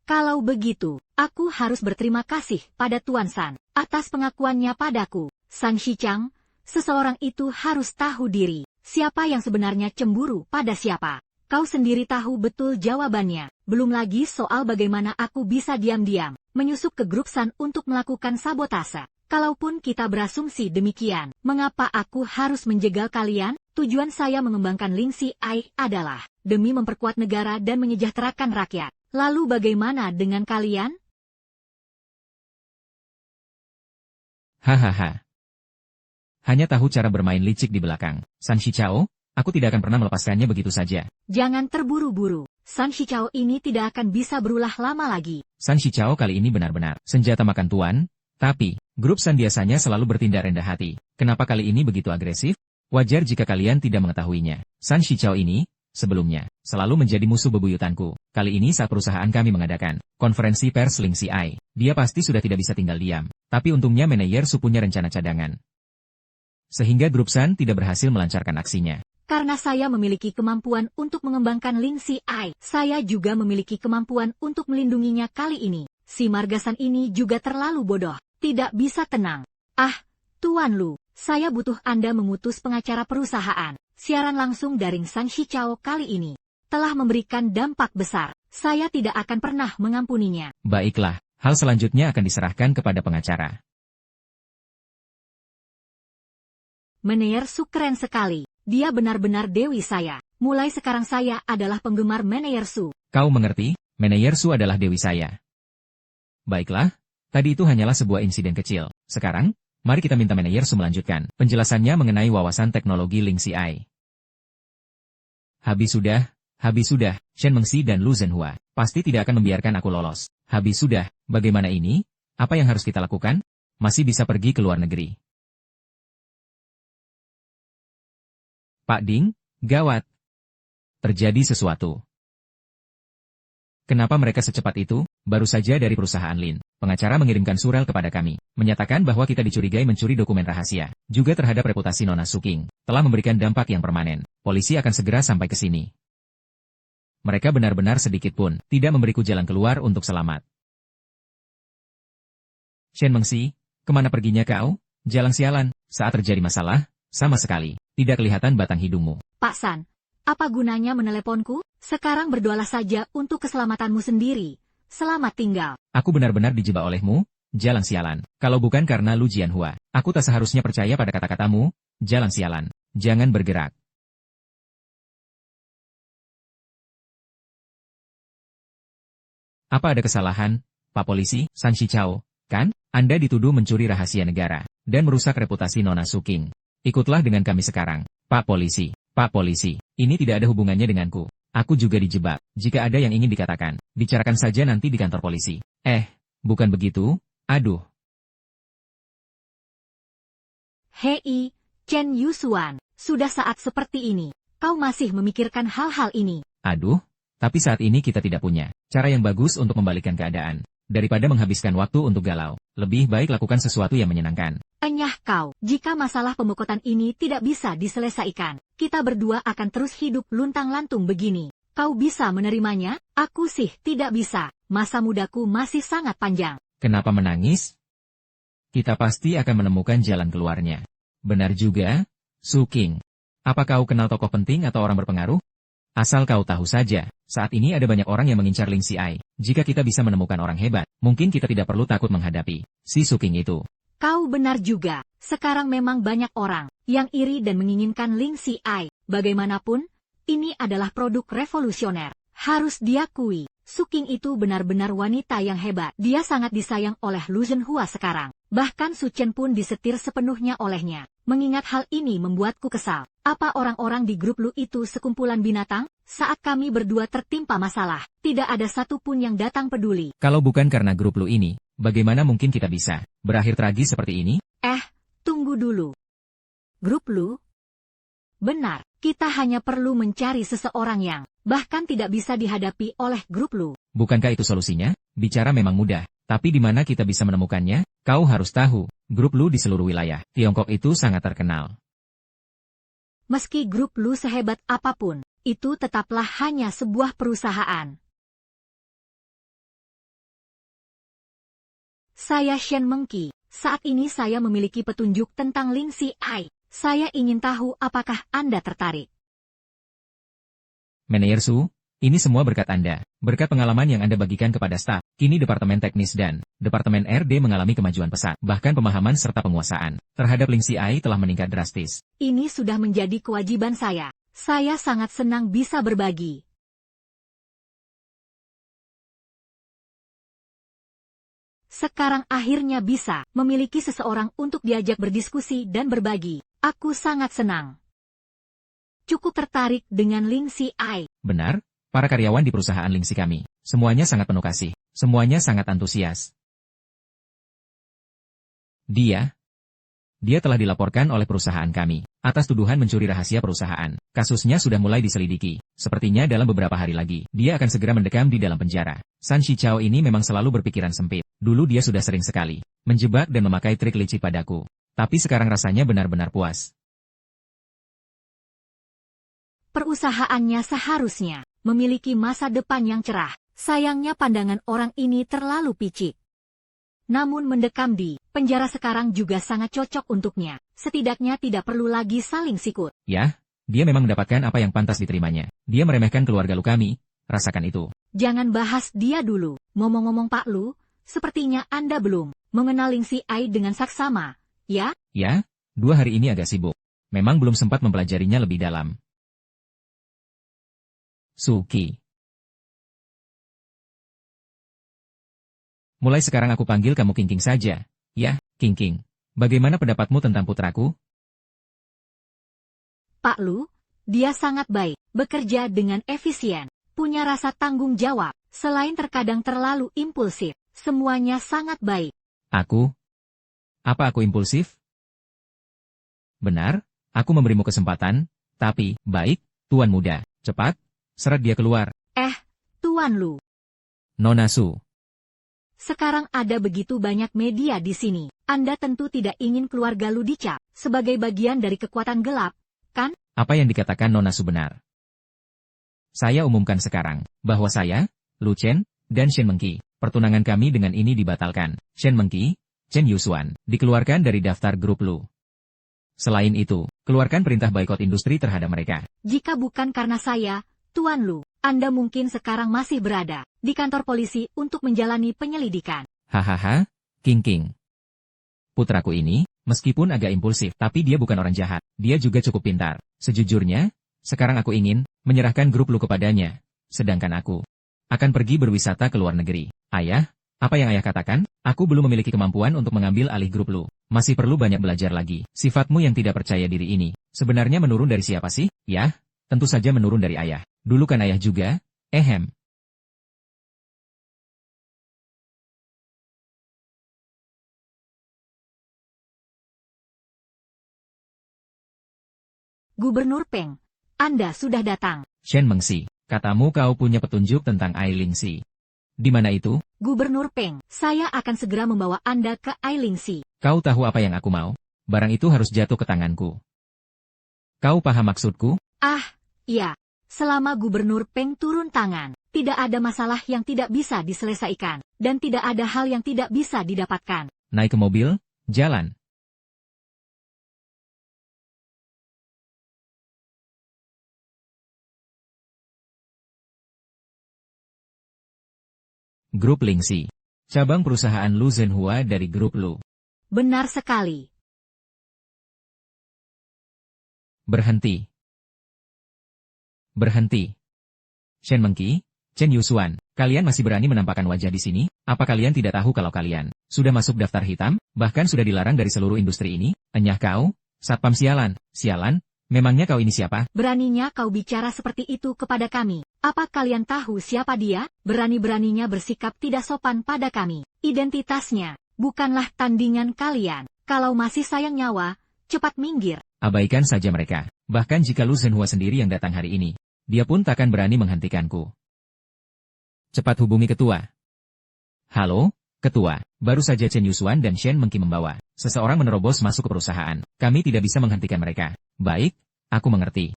S1: Kalau begitu, aku harus berterima kasih pada Tuan San atas pengakuannya padaku. San Shichang, seseorang itu harus tahu diri. Siapa yang sebenarnya cemburu pada siapa? Kau sendiri tahu betul jawabannya. Belum lagi soal bagaimana aku bisa diam-diam menyusup ke grup San untuk melakukan sabotase. Kalaupun kita berasumsi demikian, mengapa aku harus menjegal kalian? Tujuan saya mengembangkan Lingxi Ai adalah demi memperkuat negara dan menyejahterakan rakyat. Lalu bagaimana dengan kalian?
S2: Hahaha. Hanya tahu cara bermain licik di belakang. San Shichao, aku tidak akan pernah melepaskannya begitu saja.
S1: Jangan terburu-buru. San Shichao ini tidak akan bisa berulah lama lagi.
S2: San Shichao kali ini benar-benar senjata makan tuan, tapi grup San biasanya selalu bertindak rendah hati. Kenapa kali ini begitu agresif? Wajar jika kalian tidak mengetahuinya. San Shichao ini, sebelumnya, selalu menjadi musuh bebuyutanku. Kali ini saat perusahaan kami mengadakan konferensi pers Lingxi Ai, dia pasti sudah tidak bisa tinggal diam. Tapi untungnya manajer Su punya rencana cadangan. Sehingga grup San tidak berhasil melancarkan aksinya.
S1: Karena saya memiliki kemampuan untuk mengembangkan Lingxi Ai, saya juga memiliki kemampuan untuk melindunginya kali ini. Si Margasan ini juga terlalu bodoh, tidak bisa tenang. Ah, Tuan Lu, saya butuh Anda mengutus pengacara perusahaan. Siaran langsung dari San Shichao kali ini telah memberikan dampak besar. Saya tidak akan pernah mengampuninya.
S2: Baiklah, hal selanjutnya akan diserahkan kepada pengacara.
S1: Manajer Su keren sekali. Dia benar-benar dewi saya. Mulai sekarang saya adalah penggemar Manajer Su.
S2: Kau mengerti? Manajer Su adalah dewi saya. Baiklah, tadi itu hanyalah sebuah insiden kecil. Sekarang, mari kita minta Manajer Su melanjutkan penjelasannya mengenai wawasan teknologi Lingxi Ai. Habis sudah, Shen Mengxi dan Lu Zhenhua pasti tidak akan membiarkan aku lolos. Habis sudah, bagaimana ini? Apa yang harus kita lakukan? Masih bisa pergi ke luar negeri. Pak Ding, gawat. Terjadi sesuatu. Kenapa mereka secepat itu? Baru saja dari perusahaan Lin, pengacara mengirimkan surel kepada kami, menyatakan bahwa kita dicurigai mencuri dokumen rahasia, juga terhadap reputasi Nona Su Qing, telah memberikan dampak yang permanen. Polisi akan segera sampai ke sini. Mereka benar-benar sedikit pun tidak memberiku jalan keluar untuk selamat. Shen Mengxi, kemana perginya kau? Jalang sialan, saat terjadi masalah, sama sekali, tidak kelihatan batang hidungmu.
S1: Pak San, apa gunanya meneleponku? Sekarang berdoalah saja untuk keselamatanmu sendiri. Selamat tinggal.
S2: Aku benar-benar dijebak olehmu, jalang sialan. Kalau bukan karena Lu Jianhua, aku tak seharusnya percaya pada kata-katamu, jalang sialan. Jangan bergerak. Apa ada kesalahan, Pak Polisi, San Shichao, kan? Anda dituduh mencuri rahasia negara, dan merusak reputasi Nona Suking. Ikutlah dengan kami sekarang, Pak Polisi. Pak Polisi, ini tidak ada hubungannya denganku. Aku juga dijebak. Jika ada yang ingin dikatakan, bicarakan saja nanti di kantor polisi. Bukan begitu? Aduh.
S1: Hei, Chen Yusuan, sudah saat seperti ini. Kau masih memikirkan hal-hal ini.
S2: Aduh, tapi saat ini kita tidak punya cara yang bagus untuk membalikan keadaan. Daripada menghabiskan waktu untuk galau, lebih baik lakukan sesuatu yang menyenangkan.
S1: Enyah kau, jika masalah pemukotan ini tidak bisa diselesaikan, kita berdua akan terus hidup luntang-lantung begini. Kau bisa menerimanya? Aku sih tidak bisa. Masa mudaku masih sangat panjang.
S2: Kenapa menangis? Kita pasti akan menemukan jalan keluarnya. Benar juga, Suking. Apa kau kenal tokoh penting atau orang berpengaruh? Asal kau tahu saja, saat ini ada banyak orang yang mengincar Ling Xiai. Jika kita bisa menemukan orang hebat, mungkin kita tidak perlu takut menghadapi si Suking itu.
S1: Kau benar juga. Sekarang memang banyak orang yang iri dan menginginkan Ling Xiai. Bagaimanapun, ini adalah produk revolusioner. Harus diakui, Suking itu benar-benar wanita yang hebat. Dia sangat disayang oleh Lu Zhenhua sekarang. Bahkan Su Chen pun disetir sepenuhnya olehnya. Mengingat hal ini membuatku kesal. Apa orang-orang di grup Lu itu sekumpulan binatang? Saat kami berdua tertimpa masalah, tidak ada satupun yang datang peduli.
S2: Kalau bukan karena grup Lu ini, bagaimana mungkin kita bisa berakhir tragis seperti ini?
S1: Tunggu dulu. Grup Lu? Benar, kita hanya perlu mencari seseorang yang bahkan tidak bisa dihadapi oleh grup Lu.
S2: Bukankah itu solusinya? Bicara memang mudah, tapi di mana kita bisa menemukannya? Kau harus tahu, grup Lu di seluruh wilayah Tiongkok itu sangat terkenal.
S1: Meski grup Lu sehebat apapun, itu tetaplah hanya sebuah perusahaan. Saya Shen Mengqi. Saat ini saya memiliki petunjuk tentang Ling Xiai. Saya ingin tahu apakah Anda tertarik.
S2: Manajer Su, ini semua berkat Anda. Berkat pengalaman yang Anda bagikan kepada staf, kini Departemen Teknis dan Departemen RD mengalami kemajuan pesat. Bahkan pemahaman serta penguasaan terhadap Ling Xiai telah meningkat drastis.
S1: Ini sudah menjadi kewajiban saya. Saya sangat senang bisa berbagi. Sekarang akhirnya bisa memiliki seseorang untuk diajak berdiskusi dan berbagi. Aku sangat senang. Cukup tertarik dengan Ling Xiai.
S2: Benar, para karyawan di perusahaan Ling Xi kami, semuanya sangat penuh kasih, semuanya sangat antusias. Dia telah dilaporkan oleh perusahaan kami atas tuduhan mencuri rahasia perusahaan. Kasusnya sudah mulai diselidiki. Sepertinya dalam beberapa hari lagi, dia akan segera mendekam di dalam penjara. San Shichao ini memang selalu berpikiran sempit. Dulu dia sudah sering sekali menjebak dan memakai trik licik padaku. Tapi sekarang rasanya benar-benar puas.
S1: Perusahaannya seharusnya memiliki masa depan yang cerah. Sayangnya pandangan orang ini terlalu picik. Namun mendekam di penjara sekarang juga sangat cocok untuknya. Setidaknya tidak perlu lagi saling sikut.
S2: Ya, dia memang mendapatkan apa yang pantas diterimanya. Dia meremehkan keluarga Lu kami, rasakan itu.
S1: Jangan bahas dia dulu. Ngomong-ngomong Pak Lu, sepertinya Anda belum mengenal Ling Xiai dengan saksama, ya?
S2: Ya, 2 hari ini agak sibuk. Memang belum sempat mempelajarinya lebih dalam. Suki. Mulai sekarang aku panggil kamu King King saja. Ya, King King. Bagaimana pendapatmu tentang putraku?
S1: Pak Lu, dia sangat baik, bekerja dengan efisien, punya rasa tanggung jawab, selain terkadang terlalu impulsif, semuanya sangat baik.
S2: Aku? Apa aku impulsif? Benar, aku memberimu kesempatan, tapi, baik, Tuan Muda, cepat, seret dia keluar.
S1: Tuan Lu.
S2: Nona Su.
S1: Sekarang ada begitu banyak media di sini. Anda tentu tidak ingin keluarga Lu dicap sebagai bagian dari kekuatan gelap, kan?
S2: Apa yang dikatakan Nona Su benar? Saya umumkan sekarang, bahwa saya, Lu Chen, dan Shen Mengqi, pertunangan kami dengan ini dibatalkan. Shen Mengqi, Chen Yusuan, dikeluarkan dari daftar grup Lu. Selain itu, keluarkan perintah boikot industri terhadap mereka.
S1: Jika bukan karena saya, Tuan Lu, Anda mungkin sekarang masih berada di kantor polisi untuk menjalani penyelidikan.
S2: Hahaha, King. Putraku ini, meskipun agak impulsif, tapi dia bukan orang jahat. Dia juga cukup pintar. Sejujurnya, sekarang aku ingin menyerahkan grup Lu kepadanya. Sedangkan aku akan pergi berwisata ke luar negeri. Ayah, apa yang ayah katakan? Aku belum memiliki kemampuan untuk mengambil alih grup Lu. Masih perlu banyak belajar lagi. Sifatmu yang tidak percaya diri ini, sebenarnya menurun dari siapa sih? Yah, tentu saja menurun dari ayah. Dulu kan ayah juga, ehem.
S1: Gubernur Peng, Anda sudah datang.
S2: Shen Mengxi, katamu kau punya petunjuk tentang Ai Lingxi. Di mana itu?
S1: Gubernur Peng, saya akan segera membawa Anda ke Ailingxi.
S2: Kau tahu apa yang aku mau? Barang itu harus jatuh ke tanganku. Kau paham maksudku?
S1: Ah, iya. Selama Gubernur Peng turun tangan, tidak ada masalah yang tidak bisa diselesaikan, dan tidak ada hal yang tidak bisa didapatkan.
S2: Naik ke mobil, jalan. Grup Lingxi. Cabang perusahaan Lu Zhenhua dari grup Lu.
S1: Benar sekali.
S2: Berhenti. Shen Mengqi, Chen Yusuan, kalian masih berani menampakkan wajah di sini? Apa kalian tidak tahu kalau kalian sudah masuk daftar hitam, bahkan sudah dilarang dari seluruh industri ini? Enyah kau, satpam sialan, memangnya kau ini siapa?
S1: Beraninya kau bicara seperti itu kepada kami. Apa kalian tahu siapa dia? Berani-beraninya bersikap tidak sopan pada kami. Identitasnya bukanlah tandingan kalian. Kalau masih sayang nyawa, cepat minggir.
S2: Abaikan saja mereka. Bahkan jika Lu Zhenhua sendiri yang datang hari ini, dia pun takkan berani menghentikanku. Cepat hubungi ketua. Halo, ketua. Baru saja Chen Yusuan dan Shen Mengqi membawa seseorang menerobos masuk ke perusahaan. Kami tidak bisa menghentikan mereka. Baik, aku mengerti.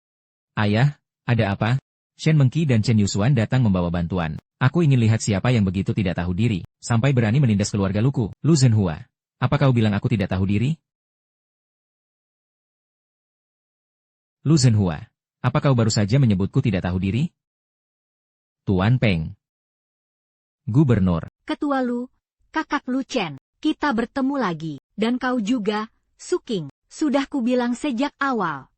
S2: Ayah, ada apa? Shen Mengqi dan Chen Yusuan datang membawa bantuan. Aku ingin lihat siapa yang begitu tidak tahu diri, sampai berani menindas keluarga Luku. Lu Zhenhua, apa kau bilang aku tidak tahu diri? Lu Zhenhua, apa kau baru saja menyebutku tidak tahu diri? Tuan Peng. Gubernur.
S1: Ketua Lu, kakak Lu Chen, kita bertemu lagi. Dan kau juga, Suking. Sudah kubilang sejak awal.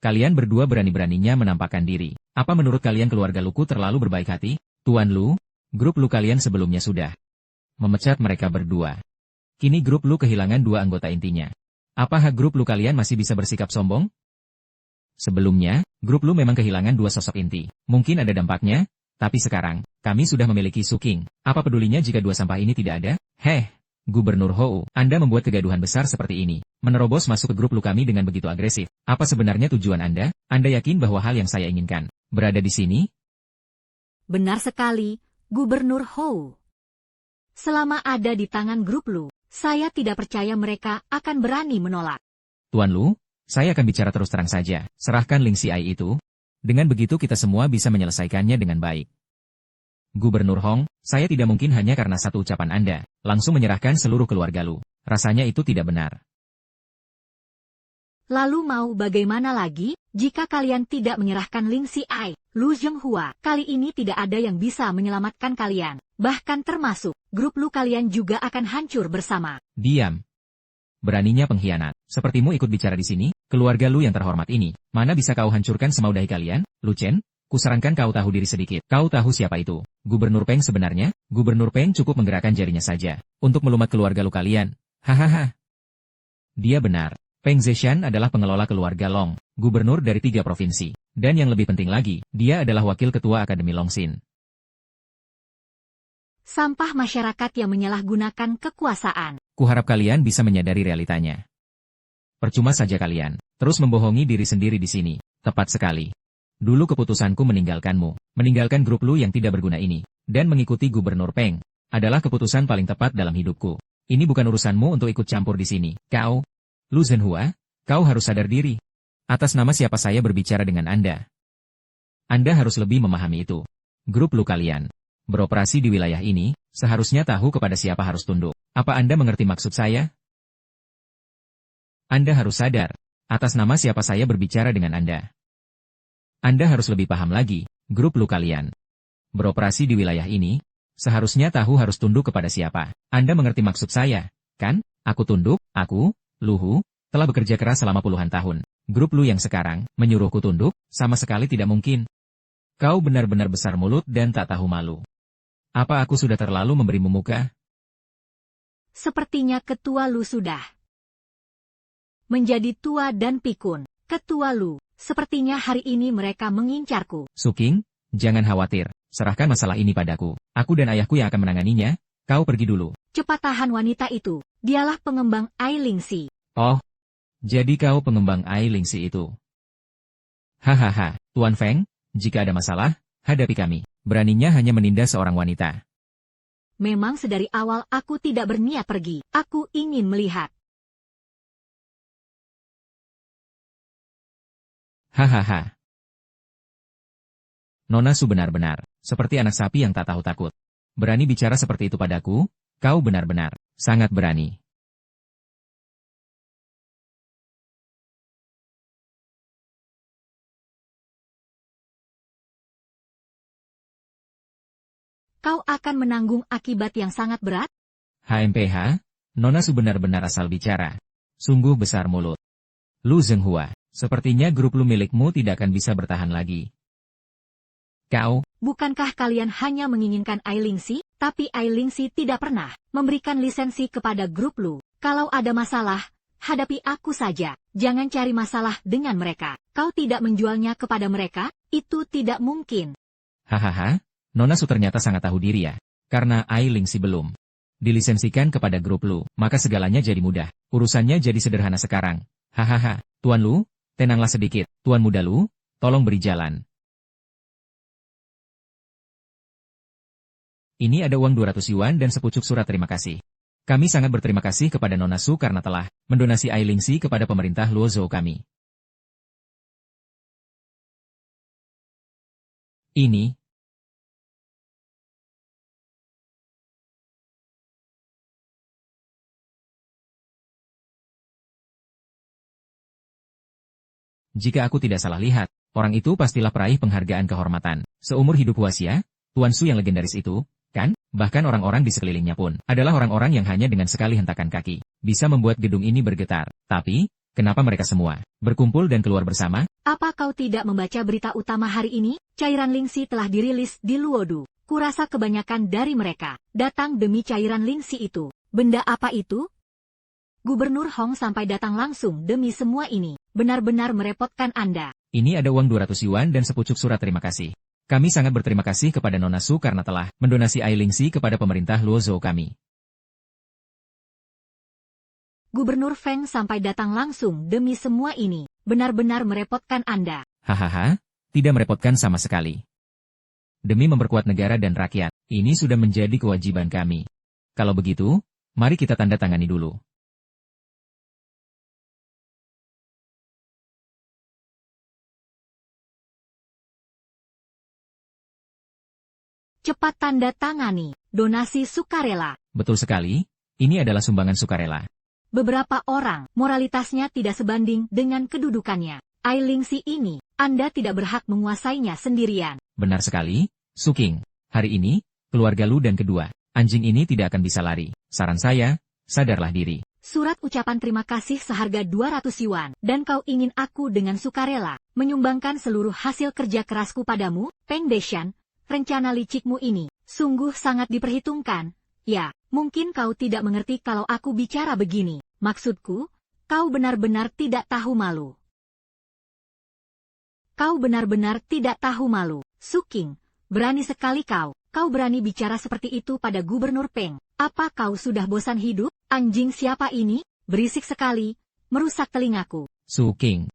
S2: Kalian berdua berani-beraninya menampakkan diri. Apa menurut kalian keluarga Luku terlalu berbaik hati? Tuan Lu, grup Lu kalian sebelumnya sudah memecat mereka berdua. Kini grup Lu kehilangan dua anggota intinya. Apa hak grup Lu kalian masih bisa bersikap sombong? Sebelumnya, grup Lu memang kehilangan dua sosok inti. Mungkin ada dampaknya, tapi sekarang, kami sudah memiliki Suking. Apa pedulinya jika dua sampah ini tidak ada? Gubernur Hou, Anda membuat kegaduhan besar seperti ini. Menerobos masuk ke grup Lu kami dengan begitu agresif. Apa sebenarnya tujuan Anda? Anda yakin bahwa hal yang saya inginkan berada di sini?
S1: Benar sekali, Gubernur Hou. Selama ada di tangan grup Lu, saya tidak percaya mereka akan berani menolak.
S2: Tuan Lu, saya akan bicara terus terang saja. Serahkan Lingxi Ai itu. Dengan begitu kita semua bisa menyelesaikannya dengan baik. Gubernur Hong, saya tidak mungkin hanya karena satu ucapan Anda, langsung menyerahkan seluruh keluarga Lu. Rasanya itu tidak benar.
S1: Lalu mau bagaimana lagi? Jika kalian tidak menyerahkan Lingxi Ai, Lu Zhenhua, kali ini tidak ada yang bisa menyelamatkan kalian. Bahkan termasuk, grup Lu kalian juga akan hancur bersama.
S2: Diam. Beraninya pengkhianat. Sepertimu ikut bicara di sini, keluarga Lu yang terhormat ini. Mana bisa kau hancurkan semau dahi kalian? Lu Chen, kusarankan kau tahu diri sedikit. Kau tahu siapa itu? Gubernur Peng sebenarnya? Gubernur Peng cukup menggerakkan jarinya saja untuk melumat keluarga Lu kalian. Hahaha. Dia benar. Peng Zeshan adalah pengelola keluarga Long, gubernur dari 3 provinsi. Dan yang lebih penting lagi, dia adalah wakil ketua Akademi Longxin.
S1: Sampah masyarakat yang menyalahgunakan kekuasaan.
S2: Kuharap kalian bisa menyadari realitanya. Percuma saja kalian terus membohongi diri sendiri di sini. Tepat sekali. Dulu keputusanku meninggalkanmu, meninggalkan grup Lu yang tidak berguna ini, dan mengikuti Gubernur Peng, adalah keputusan paling tepat dalam hidupku. Ini bukan urusanmu untuk ikut campur di sini. Kau, Lu Zhenhua, kau harus sadar diri. Atas nama siapa saya berbicara dengan Anda? Anda harus lebih memahami itu. Grup Lu kalian beroperasi di wilayah ini, seharusnya tahu kepada siapa harus tunduk. Apa Anda mengerti maksud saya? Anda harus sadar, atas nama siapa saya berbicara dengan Anda. Anda harus lebih paham lagi, grup Lu kalian. Beroperasi di wilayah ini, seharusnya tahu harus tunduk kepada siapa. Anda mengerti maksud saya, kan? Aku tunduk, aku, Luhu, telah bekerja keras selama puluhan tahun. Grup Lu yang sekarang, menyuruhku tunduk, sama sekali tidak mungkin. Kau benar-benar besar mulut dan tak tahu malu. Apa aku sudah terlalu memberimu muka?
S1: Sepertinya ketua Lu sudah menjadi tua dan pikun. Ketua Lu, sepertinya hari ini mereka mengincarku.
S2: Suking, jangan khawatir, serahkan masalah ini padaku. Aku dan ayahku yang akan menanganinya, kau pergi dulu.
S1: Cepat tahan wanita itu, dialah pengembang Ai Lingxi.
S2: Oh, jadi kau pengembang Ai Lingxi itu. Hahaha, Tuan Feng, jika ada masalah, hadapi kami. Beraninya hanya menindas seorang wanita.
S1: Memang sedari awal aku tidak berniat pergi. Aku ingin melihat.
S2: Hahaha. Nona Su benar-benar, seperti anak sapi yang tak tahu takut. Berani bicara seperti itu padaku, kau benar-benar, sangat berani.
S1: Kau akan menanggung akibat yang sangat berat?
S2: HMPH, Nona Su benar-benar asal bicara. Sungguh besar mulut. Lu Zhenghua, sepertinya grup Lu milikmu tidak akan bisa bertahan lagi. Kau,
S1: Bukankah kalian hanya menginginkan Ai Lingxi? Tapi Ai Lingxi tidak pernah memberikan lisensi kepada grup Lu. Kalau ada masalah, hadapi aku saja. Jangan cari masalah dengan mereka. Kau tidak menjualnya kepada mereka? Itu tidak mungkin.
S2: hahaha, Nona Su ternyata sangat tahu diri ya. Karena Ai Lingxi belum dilisensikan kepada grup Lu, maka segalanya jadi mudah. Urusannya jadi sederhana sekarang. Hahaha, Tuan Lu, tenanglah sedikit. Tuan muda Lu, tolong beri jalan. Ini ada uang 200 yuan dan sepucuk surat terima kasih. Kami sangat berterima kasih kepada Nona Su karena telah mendonasi Ai Lingxi kepada pemerintah Luozhou kami. Ini jika aku tidak salah lihat, orang itu pastilah peraih penghargaan kehormatan. Seumur hidup Huaxia, Tuan Su yang legendaris itu, kan? Bahkan orang-orang di sekelilingnya pun adalah orang-orang yang hanya dengan sekali hentakan kaki bisa membuat gedung ini bergetar. Tapi, kenapa mereka semua berkumpul dan keluar bersama?
S1: Apa kau tidak membaca berita utama hari ini? Cairan Lingxi telah dirilis di Luodu. Kurasa kebanyakan dari mereka datang demi cairan Lingxi itu. Benda apa itu? Gubernur Hong sampai datang langsung demi semua ini. Benar-benar merepotkan Anda.
S2: Ini ada uang 200 yuan dan sepucuk surat terima kasih. Kami sangat berterima kasih kepada Nona Su karena telah mendonasi Ai Lingxi kepada pemerintah Luozhou kami.
S1: Gubernur Feng sampai datang langsung demi semua ini. Benar-benar merepotkan Anda.
S2: Hahaha, tidak merepotkan sama sekali. Demi memperkuat negara dan rakyat, ini sudah menjadi kewajiban kami. Kalau begitu, mari kita tanda tangani dulu.
S1: Cepat tanda tangani. Donasi sukarela.
S2: Betul sekali, ini adalah sumbangan sukarela.
S1: Beberapa orang, moralitasnya tidak sebanding dengan kedudukannya. Ai Lingxi ini, Anda tidak berhak menguasainya sendirian.
S2: Benar sekali, Suking. Hari ini, keluarga Lu dan kedua anjing ini tidak akan bisa lari. Saran saya, sadarlah diri.
S1: Surat ucapan terima kasih seharga 200 yuan, dan kau ingin aku dengan sukarela menyumbangkan seluruh hasil kerja kerasku padamu, Peng Deshan. Rencana licikmu ini sungguh sangat diperhitungkan. Ya, mungkin kau tidak mengerti kalau aku bicara begini. Maksudku, kau benar-benar tidak tahu malu. Kau benar-benar tidak tahu malu. Suking, berani sekali kau. Kau berani bicara seperti itu pada Gubernur Peng. Apa kau sudah bosan hidup? Anjing siapa ini? Berisik sekali, merusak telingaku.
S2: Suking.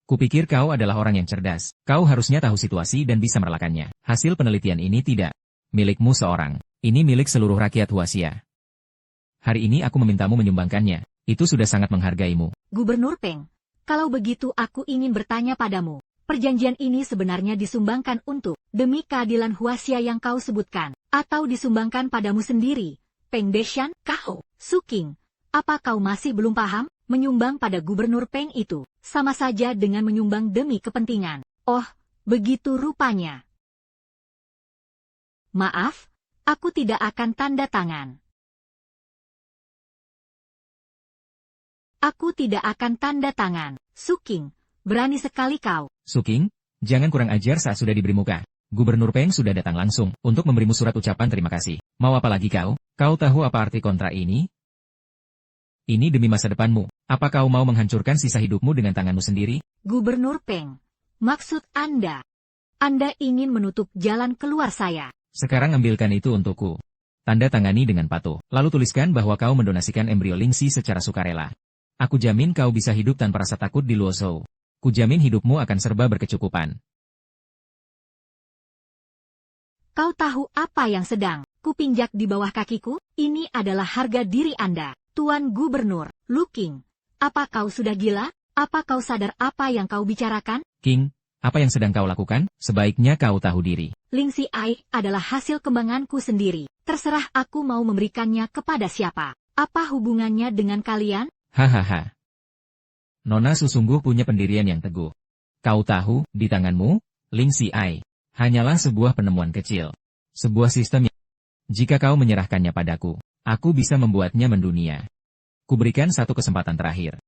S2: Kupikir kau adalah orang yang cerdas. Kau harusnya tahu situasi dan bisa merelakannya. Hasil penelitian ini tidak milikmu seorang. Ini milik seluruh rakyat Huaxia. Hari ini aku memintamu menyumbangkannya. Itu sudah sangat menghargaimu.
S1: Gubernur Peng, kalau begitu aku ingin bertanya padamu. Perjanjian ini sebenarnya disumbangkan untuk demi keadilan Huaxia yang kau sebutkan, atau disumbangkan padamu sendiri, Peng Deshan, kau, Suking. Apa kau masih belum paham? Menyumbang pada Gubernur Peng itu, sama saja dengan menyumbang demi kepentingan. Oh, begitu rupanya. Maaf, aku tidak akan tanda tangan. Aku tidak akan tanda tangan. Suking, berani sekali kau.
S2: Suking, jangan kurang ajar saat sudah diberi muka. Gubernur Peng sudah datang langsung untuk memberimu surat ucapan terima kasih. Mau apa lagi kau? Kau tahu apa arti kontrak ini? Ini demi masa depanmu. Apa kau mau menghancurkan sisa hidupmu dengan tanganmu sendiri?
S1: Gubernur Peng, maksud Anda? Anda ingin menutup jalan keluar saya.
S2: Sekarang ambilkan itu untukku. Tanda tangani dengan patuh. Lalu tuliskan bahwa kau mendonasikan embrio Lingxi secara sukarela. Aku jamin kau bisa hidup tanpa rasa takut di Luozhou. Kujamin hidupmu akan serba berkecukupan.
S1: Kau tahu apa yang sedang kupinjak di bawah kakiku? Ini adalah harga diri Anda, Tuan Gubernur. Luking, apa kau sudah gila? Apa kau sadar apa yang kau bicarakan?
S2: King, apa yang sedang kau lakukan? Sebaiknya kau tahu diri.
S1: Lingxi Ai adalah hasil kembanganku sendiri. Terserah aku mau memberikannya kepada siapa. Apa hubungannya dengan kalian?
S2: Hahaha. Nona sesungguh punya pendirian yang teguh. Kau tahu, di tanganmu, Lingxi Ai hanyalah sebuah penemuan kecil. Sebuah sistem yang, jika kau menyerahkannya padaku, aku bisa membuatnya mendunia. Kuberikan satu kesempatan terakhir.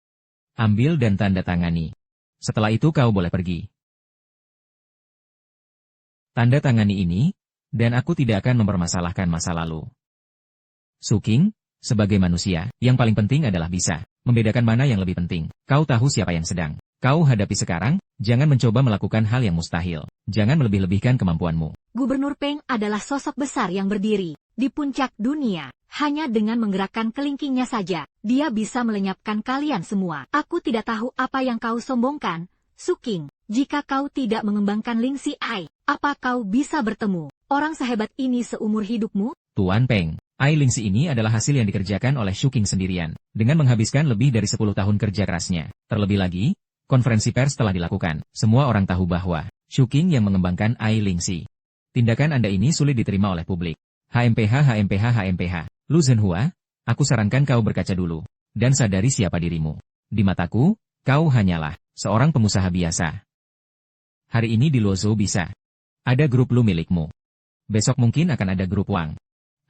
S2: Ambil dan tanda tangani. Setelah itu kau boleh pergi. Tanda tangani ini, dan aku tidak akan mempermasalahkan masa lalu. Suking, sebagai manusia, yang paling penting adalah bisa membedakan mana yang lebih penting. Kau tahu siapa yang sedang kau hadapi sekarang? Jangan mencoba melakukan hal yang mustahil. Jangan melebih-lebihkan kemampuanmu.
S1: Gubernur Peng adalah sosok besar yang berdiri di puncak dunia. Hanya dengan menggerakkan kelingkingnya saja, dia bisa melenyapkan kalian semua. Aku tidak tahu apa yang kau sombongkan, Suking. Jika kau tidak mengembangkan Lingxi Ai, apa kau bisa bertemu orang sehebat ini seumur hidupmu?
S2: Tuan Peng, Ai Lingxi ini adalah hasil yang dikerjakan oleh Suking sendirian, dengan menghabiskan lebih dari 10 tahun kerja kerasnya. Terlebih lagi, konferensi pers telah dilakukan. Semua orang tahu bahwa Suking yang mengembangkan Ai Lingxi. Tindakan Anda ini sulit diterima oleh publik. HMPH. Lu Zhenhua, aku sarankan kau berkaca dulu, dan sadari siapa dirimu. Di mataku, kau hanyalah seorang pengusaha biasa. Hari ini di Luozhou bisa ada grup Lu milikmu. Besok mungkin akan ada grup Wang.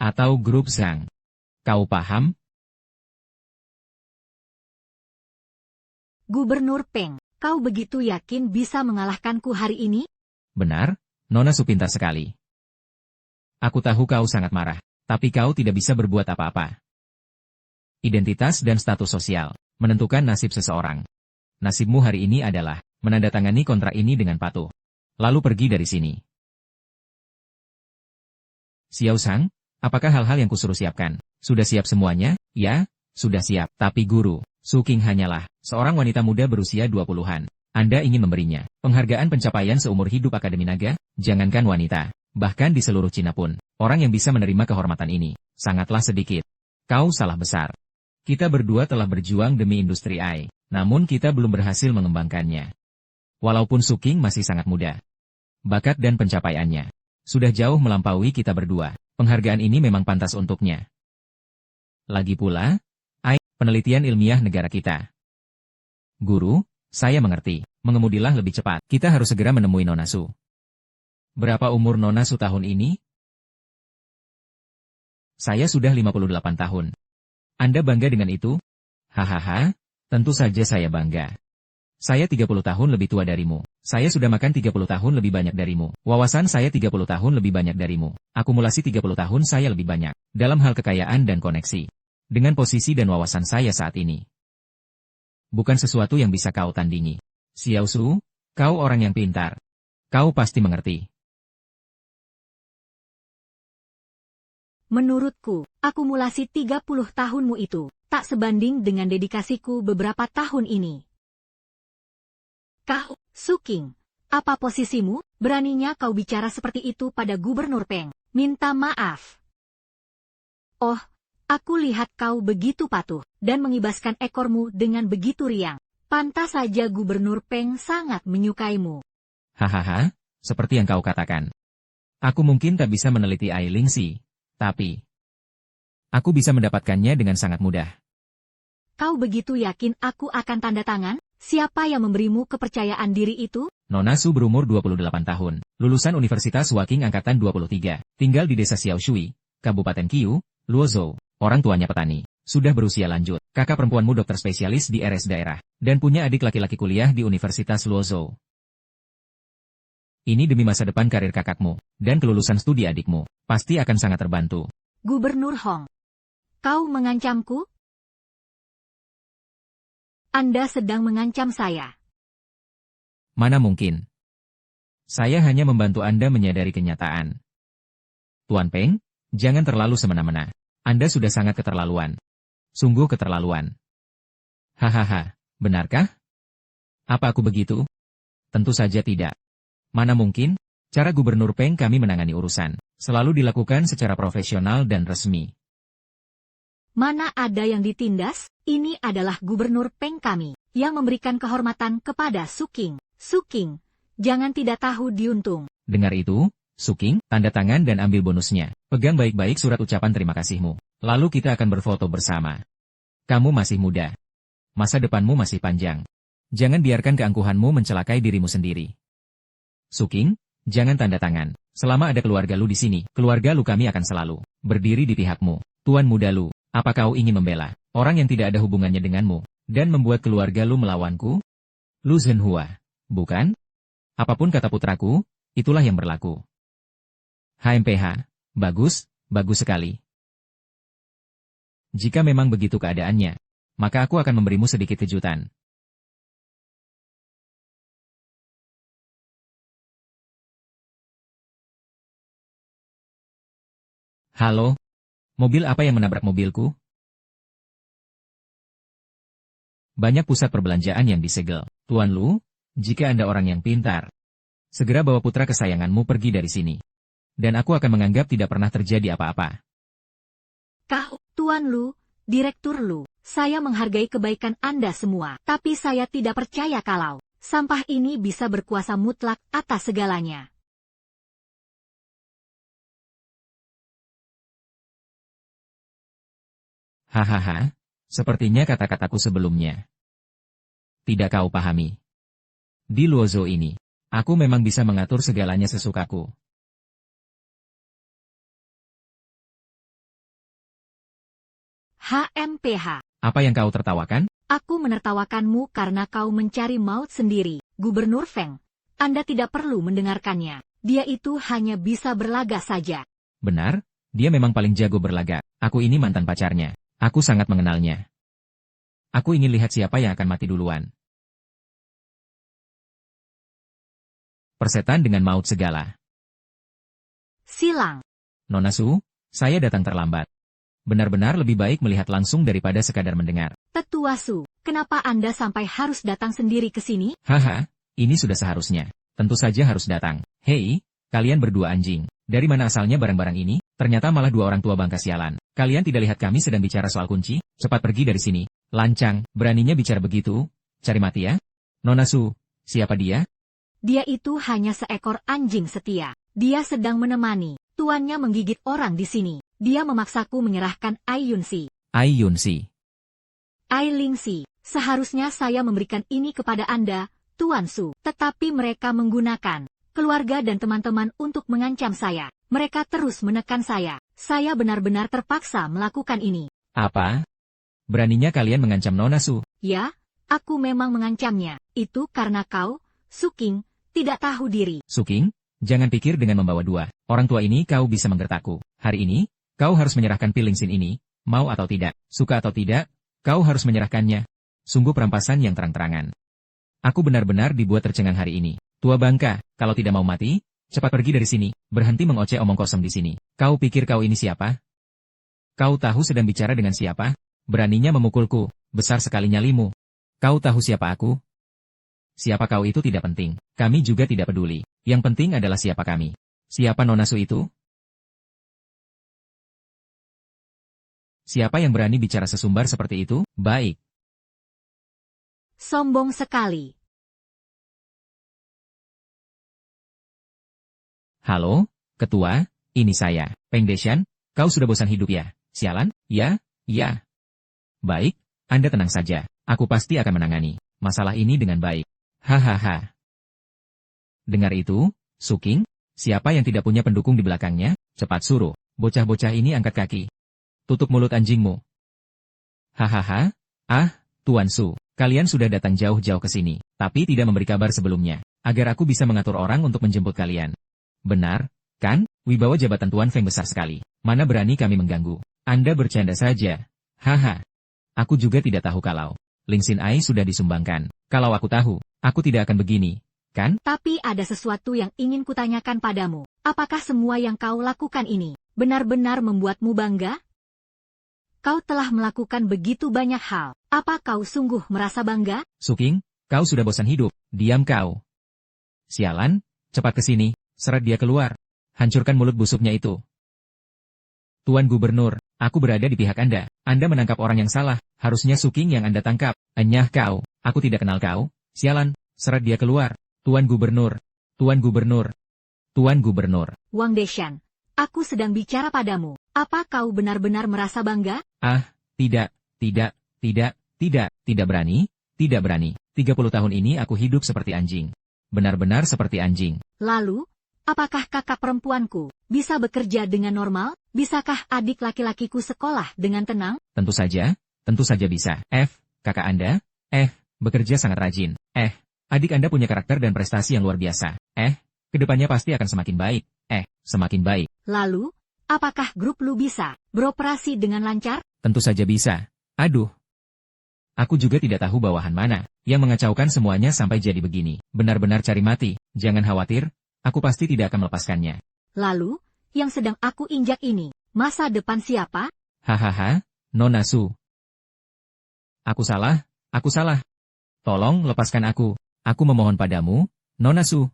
S2: Atau grup Zhang. Kau paham?
S1: Gubernur Peng, kau begitu yakin bisa mengalahkanku hari ini?
S2: Benar, Nona Su pintar sekali. Aku tahu kau sangat marah, tapi kau tidak bisa berbuat apa-apa. Identitas dan status sosial menentukan nasib seseorang. Nasibmu hari ini adalah menandatangani kontrak ini dengan patuh. Lalu pergi dari sini. Xiao Sang, apakah hal-hal yang kusuruh siapkan? Sudah siap semuanya? Ya, sudah siap. Tapi Guru, Suking hanyalah seorang wanita muda berusia 20-an. Anda ingin memberinya penghargaan pencapaian seumur hidup Akademi Naga? Jangankan wanita, bahkan di seluruh Cina pun, orang yang bisa menerima kehormatan ini sangatlah sedikit. Kau salah besar. Kita berdua telah berjuang demi industri AI, namun kita belum berhasil mengembangkannya. Walaupun Suking masih sangat muda, bakat dan pencapaiannya sudah jauh melampaui kita berdua. Penghargaan ini memang pantas untuknya. Lagi pula, AI, penelitian ilmiah negara kita. Guru, saya mengerti. Mengemudilah lebih cepat. Kita harus segera menemui Nona Su. Berapa umur Nona Su tahun ini? Saya sudah 58 tahun. Anda bangga dengan itu? Hahaha, tentu saja saya bangga. Saya 30 tahun lebih tua darimu. Saya sudah makan 30 tahun lebih banyak darimu. Wawasan saya 30 tahun lebih banyak darimu. Akumulasi 30 tahun saya lebih banyak. Dalam hal kekayaan dan koneksi. Dengan posisi dan wawasan saya saat ini. Bukan sesuatu yang bisa kau tandingi. Xiao Su, kau orang yang pintar. Kau pasti mengerti.
S1: Menurutku, akumulasi 30 tahunmu itu tak sebanding dengan dedikasiku beberapa tahun ini. Kau, Suking, apa posisimu? Beraninya kau bicara seperti itu pada Gubernur Peng. Minta maaf. Oh, aku lihat kau begitu patuh dan mengibaskan ekormu dengan begitu riang. Pantas saja Gubernur Peng sangat menyukaimu.
S2: Hahaha, seperti yang kau katakan. Aku mungkin tak bisa meneliti Ai Lingxi, tapi Aku bisa mendapatkannya dengan sangat mudah.
S1: Kau begitu yakin aku akan tanda tangan? Siapa yang memberimu kepercayaan diri itu?
S2: Nona Su berumur 28 tahun, lulusan Universitas Waking Angkatan 23, tinggal di desa Xiaoshui, Kabupaten Qiu, Luozhou. Orang tuanya petani, sudah berusia lanjut, kakak perempuanmu dokter spesialis di RS daerah, dan punya adik laki-laki kuliah di Universitas Luozhou. Ini demi masa depan karir kakakmu, dan kelulusan studi adikmu, pasti akan sangat terbantu.
S1: Gubernur Hong. Kau mengancamku? Anda sedang mengancam saya.
S2: Mana mungkin. Saya hanya membantu Anda menyadari kenyataan. Tuan Peng, jangan terlalu semena-mena. Anda sudah sangat keterlaluan. Sungguh keterlaluan. Hahaha, benarkah? Apa aku begitu? Tentu saja tidak. Mana mungkin? Cara Gubernur Peng kami menangani urusan, selalu dilakukan secara profesional dan resmi.
S1: Mana ada yang ditindas? Ini adalah Gubernur Peng kami, yang memberikan kehormatan kepada Suking. Suking, jangan tidak tahu diuntung.
S2: Dengar itu, Suking, tanda tangan dan ambil bonusnya. Pegang baik-baik surat ucapan terima kasihmu. Lalu kita akan berfoto bersama. Kamu masih muda. Masa depanmu masih panjang. Jangan biarkan keangkuhanmu mencelakai dirimu sendiri. Suking, jangan tanda tangan. Selama ada keluarga lu di sini, keluarga lu kami akan selalu berdiri di pihakmu. Tuan muda lu, apa kau ingin membela orang yang tidak ada hubungannya denganmu, dan membuat keluarga lu melawanku? Lu Zhenhua, bukan? Apapun kata putraku, itulah yang berlaku. HMPH, bagus, bagus sekali. Jika memang begitu keadaannya, maka aku akan memberimu sedikit kejutan. Halo? Mobil apa yang menabrak mobilku? Banyak pusat perbelanjaan yang disegel. Tuan Lu, jika Anda orang yang pintar, segera bawa putra kesayanganmu pergi dari sini. Dan aku akan menganggap tidak pernah terjadi apa-apa.
S1: Kau, Tuan Lu, Direktur Lu, saya menghargai kebaikan Anda semua, tapi saya tidak percaya kalau sampah ini bisa berkuasa mutlak atas segalanya.
S2: Hahaha, sepertinya kata-kataku sebelumnya tidak kau pahami. Di Luozhou ini, aku memang bisa mengatur segalanya sesukaku.
S1: HMPH.
S2: Apa yang kau tertawakan?
S1: Aku menertawakanmu karena kau mencari maut sendiri, Gubernur Feng. Anda tidak perlu mendengarkannya. Dia itu hanya bisa berlaga saja.
S2: Benar, dia memang paling jago berlaga. Aku ini mantan pacarnya. Aku sangat mengenalnya. Aku ingin lihat siapa yang akan mati duluan. Persetan dengan maut segala.
S1: Silang.
S2: Nona Su, saya datang terlambat. Benar-benar lebih baik melihat langsung daripada sekadar mendengar.
S1: Tetua Su, kenapa Anda sampai harus datang sendiri ke sini?
S2: Haha, ini sudah seharusnya. Tentu saja harus datang. Hei, kalian berdua anjing. Dari mana asalnya barang-barang ini? Ternyata malah dua orang tua bangka sialan. Kalian tidak lihat kami sedang bicara soal kunci? Cepat pergi dari sini. Lancang, beraninya bicara begitu? Cari mati ya? Nona Su, siapa dia?
S1: Dia itu hanya seekor anjing setia. Dia sedang menemani tuannya menggigit orang di sini. Dia memaksaku menyerahkan Ai Yunxi.
S2: Ai Yunxi.
S1: Ai Lingxi, seharusnya saya memberikan ini kepada Anda, Tuan Su. Tetapi mereka menggunakan keluarga dan teman-teman untuk mengancam saya. Mereka terus menekan saya. Saya benar-benar terpaksa melakukan ini.
S2: Apa? Beraninya kalian mengancam Nona Su?
S1: Ya, aku memang mengancamnya. Itu karena kau, Suking, tidak tahu diri.
S2: Suking, jangan pikir dengan membawa dua orang tua ini kau bisa menggertakku. Hari ini, kau harus menyerahkan Pilingsin ini, mau atau tidak, suka atau tidak, kau harus menyerahkannya. Sungguh perampasan yang terang-terangan. Aku benar-benar dibuat tercengang hari ini. Tua bangka, kalau tidak mau mati, cepat pergi dari sini, berhenti mengoceh omong kosong di sini. Kau pikir kau ini siapa? Kau tahu sedang bicara dengan siapa? Beraninya memukulku, besar sekali nyalimu. Kau tahu siapa aku? Siapa kau itu tidak penting, kami juga tidak peduli. Yang penting adalah siapa kami. Siapa Nona Su itu? Siapa yang berani bicara sesumbar seperti itu? Baik.
S1: Sombong sekali.
S2: Halo, Ketua, ini saya, Peng Deshan. Kau sudah bosan hidup ya? Sialan, ya, ya. Baik, Anda tenang saja. Aku pasti akan menangani masalah ini dengan baik. Hahaha. Dengar itu, Suking? Siapa yang tidak punya pendukung di belakangnya? Cepat suruh bocah-bocah ini angkat kaki. Tutup mulut anjingmu. Hahaha. Ah, Tuan Su, kalian sudah datang jauh-jauh ke sini, tapi tidak memberi kabar sebelumnya, agar aku bisa mengatur orang untuk menjemput kalian. Benar, kan? Wibawa jabatan Tuan Feng besar sekali. Mana berani kami mengganggu? Anda bercanda saja. Haha. Aku juga tidak tahu kalau Ling Xin Ai sudah disumbangkan. Kalau aku tahu, aku tidak akan begini, kan?
S1: Tapi ada sesuatu yang ingin kutanyakan padamu. Apakah semua yang kau lakukan ini benar-benar membuatmu bangga? Kau telah melakukan begitu banyak hal. Apa kau sungguh merasa bangga?
S2: Suking, kau sudah bosan hidup. Diam kau. Sialan, cepat ke sini. Seret dia keluar. Hancurkan mulut busuknya itu. Tuan Gubernur, aku berada di pihak Anda. Anda menangkap orang yang salah. Harusnya Suking yang Anda tangkap. Enyah kau. Aku tidak kenal kau. Sialan, seret dia keluar. Tuan Gubernur. Tuan Gubernur. Tuan Gubernur.
S1: Wang Deshan, aku sedang bicara padamu. Apa kau benar-benar merasa bangga?
S2: Ah, tidak, tidak, tidak, tidak berani, tidak berani. 30 tahun ini aku hidup seperti anjing. Benar-benar seperti anjing.
S1: Lalu, apakah kakak perempuanku bisa bekerja dengan normal? Bisakah adik laki-lakiku sekolah dengan tenang?
S2: Tentu saja bisa. Kakak Anda, bekerja sangat rajin. Adik Anda punya karakter dan prestasi yang luar biasa. Kedepannya pasti akan semakin baik. Semakin baik.
S1: Lalu, apakah grup lu bisa beroperasi dengan lancar?
S2: Tentu saja bisa. Aduh. Aku juga tidak tahu bawahan mana yang mengacaukan semuanya sampai jadi begini. Benar-benar cari mati. Jangan khawatir, aku pasti tidak akan melepaskannya.
S1: Lalu, yang sedang aku injak ini, masa depan siapa?
S2: Hahaha, Nona Su. Aku salah. Tolong lepaskan aku. Aku memohon padamu, Nona Su.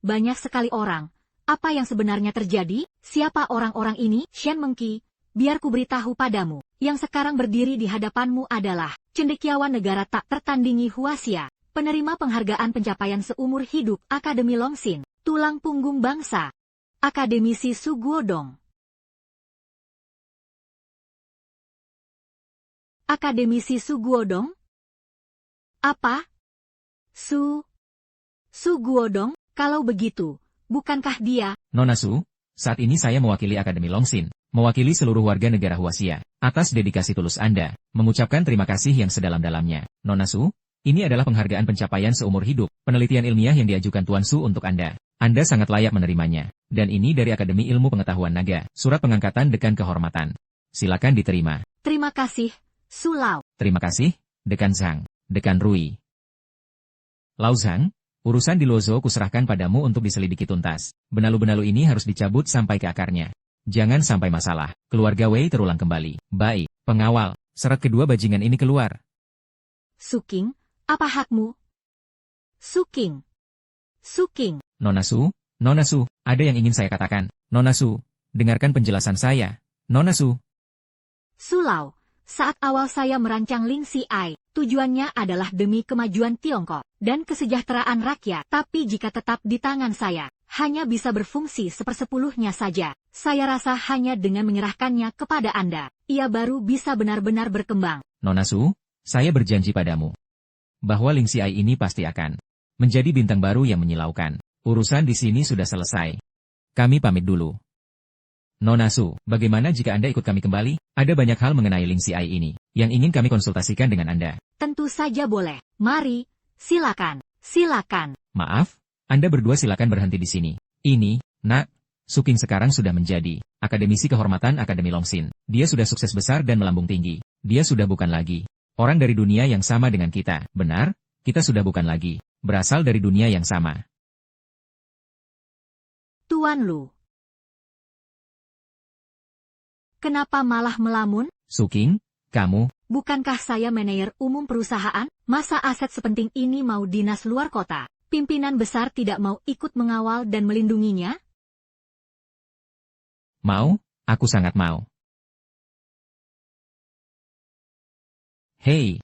S1: Banyak sekali orang. Apa yang sebenarnya terjadi? Siapa orang-orang ini? Shen Mengki, biar ku beritahu padamu. Yang sekarang berdiri di hadapanmu adalah cendekiawan negara tak tertandingi Huaxia, penerima penghargaan pencapaian seumur hidup Akademi Longxin, tulang punggung bangsa, Akademisi Su Guodong. Akademisi Su Guodong? Apa? Su Guodong? Kalau begitu, bukankah dia?
S2: Nona Su, saat ini saya mewakili Akademi Longxin, mewakili seluruh warga negara Huaxia, atas dedikasi tulus Anda, mengucapkan terima kasih yang sedalam-dalamnya. Nona Su, ini adalah penghargaan pencapaian seumur hidup, penelitian ilmiah yang diajukan Tuan Su untuk Anda. Anda sangat layak menerimanya. Dan ini dari Akademi Ilmu Pengetahuan Naga, surat pengangkatan Dekan Kehormatan. Silakan diterima.
S1: Terima kasih, Su Lao.
S2: Terima kasih, Dekan Zhang, Dekan Rui. Lao Zhang, urusan di Luozhou kuserahkan padamu untuk diselidiki tuntas. Benalu-benalu ini harus dicabut sampai ke akarnya. Jangan sampai masalah keluarga Wei terulang kembali. Baik, pengawal, seret kedua bajingan ini keluar.
S1: Suking, apa hakmu? Suking.
S2: Nona Su, ada yang ingin saya katakan. Nona Su, dengarkan penjelasan saya. Nona Su.
S1: Su Lao, saat awal saya merancang Ling Xi, tujuannya adalah demi kemajuan Tiongkok dan kesejahteraan rakyat. Tapi jika tetap di tangan saya, hanya bisa berfungsi 1/10-nya saja. Saya rasa hanya dengan menyerahkannya kepada Anda, ia baru bisa benar-benar berkembang.
S2: Nona Su, saya berjanji padamu bahwa Ling Xi ini pasti akan menjadi bintang baru yang menyilaukan. Urusan di sini sudah selesai. Kami pamit dulu. Nona Su, bagaimana jika Anda ikut kami kembali? Ada banyak hal mengenai Ling Xi ini yang ingin kami konsultasikan dengan Anda.
S1: Tentu saja boleh. Mari, silakan.
S2: Maaf, Anda berdua silakan berhenti di sini. Ini, Nak, Suking sekarang sudah menjadi akademisi kehormatan Akademi Longxin. Dia sudah sukses besar dan melambung tinggi. Dia sudah bukan lagi orang dari dunia yang sama dengan kita. Benar, kita sudah bukan lagi berasal dari dunia yang sama.
S1: Tuan Lu, kenapa malah melamun?
S2: Suking, kamu...
S1: Bukankah saya manajer umum perusahaan? Masa aset sepenting ini mau dinas luar kota? Pimpinan besar tidak mau ikut mengawal dan melindunginya?
S2: Mau, aku sangat mau. Hei,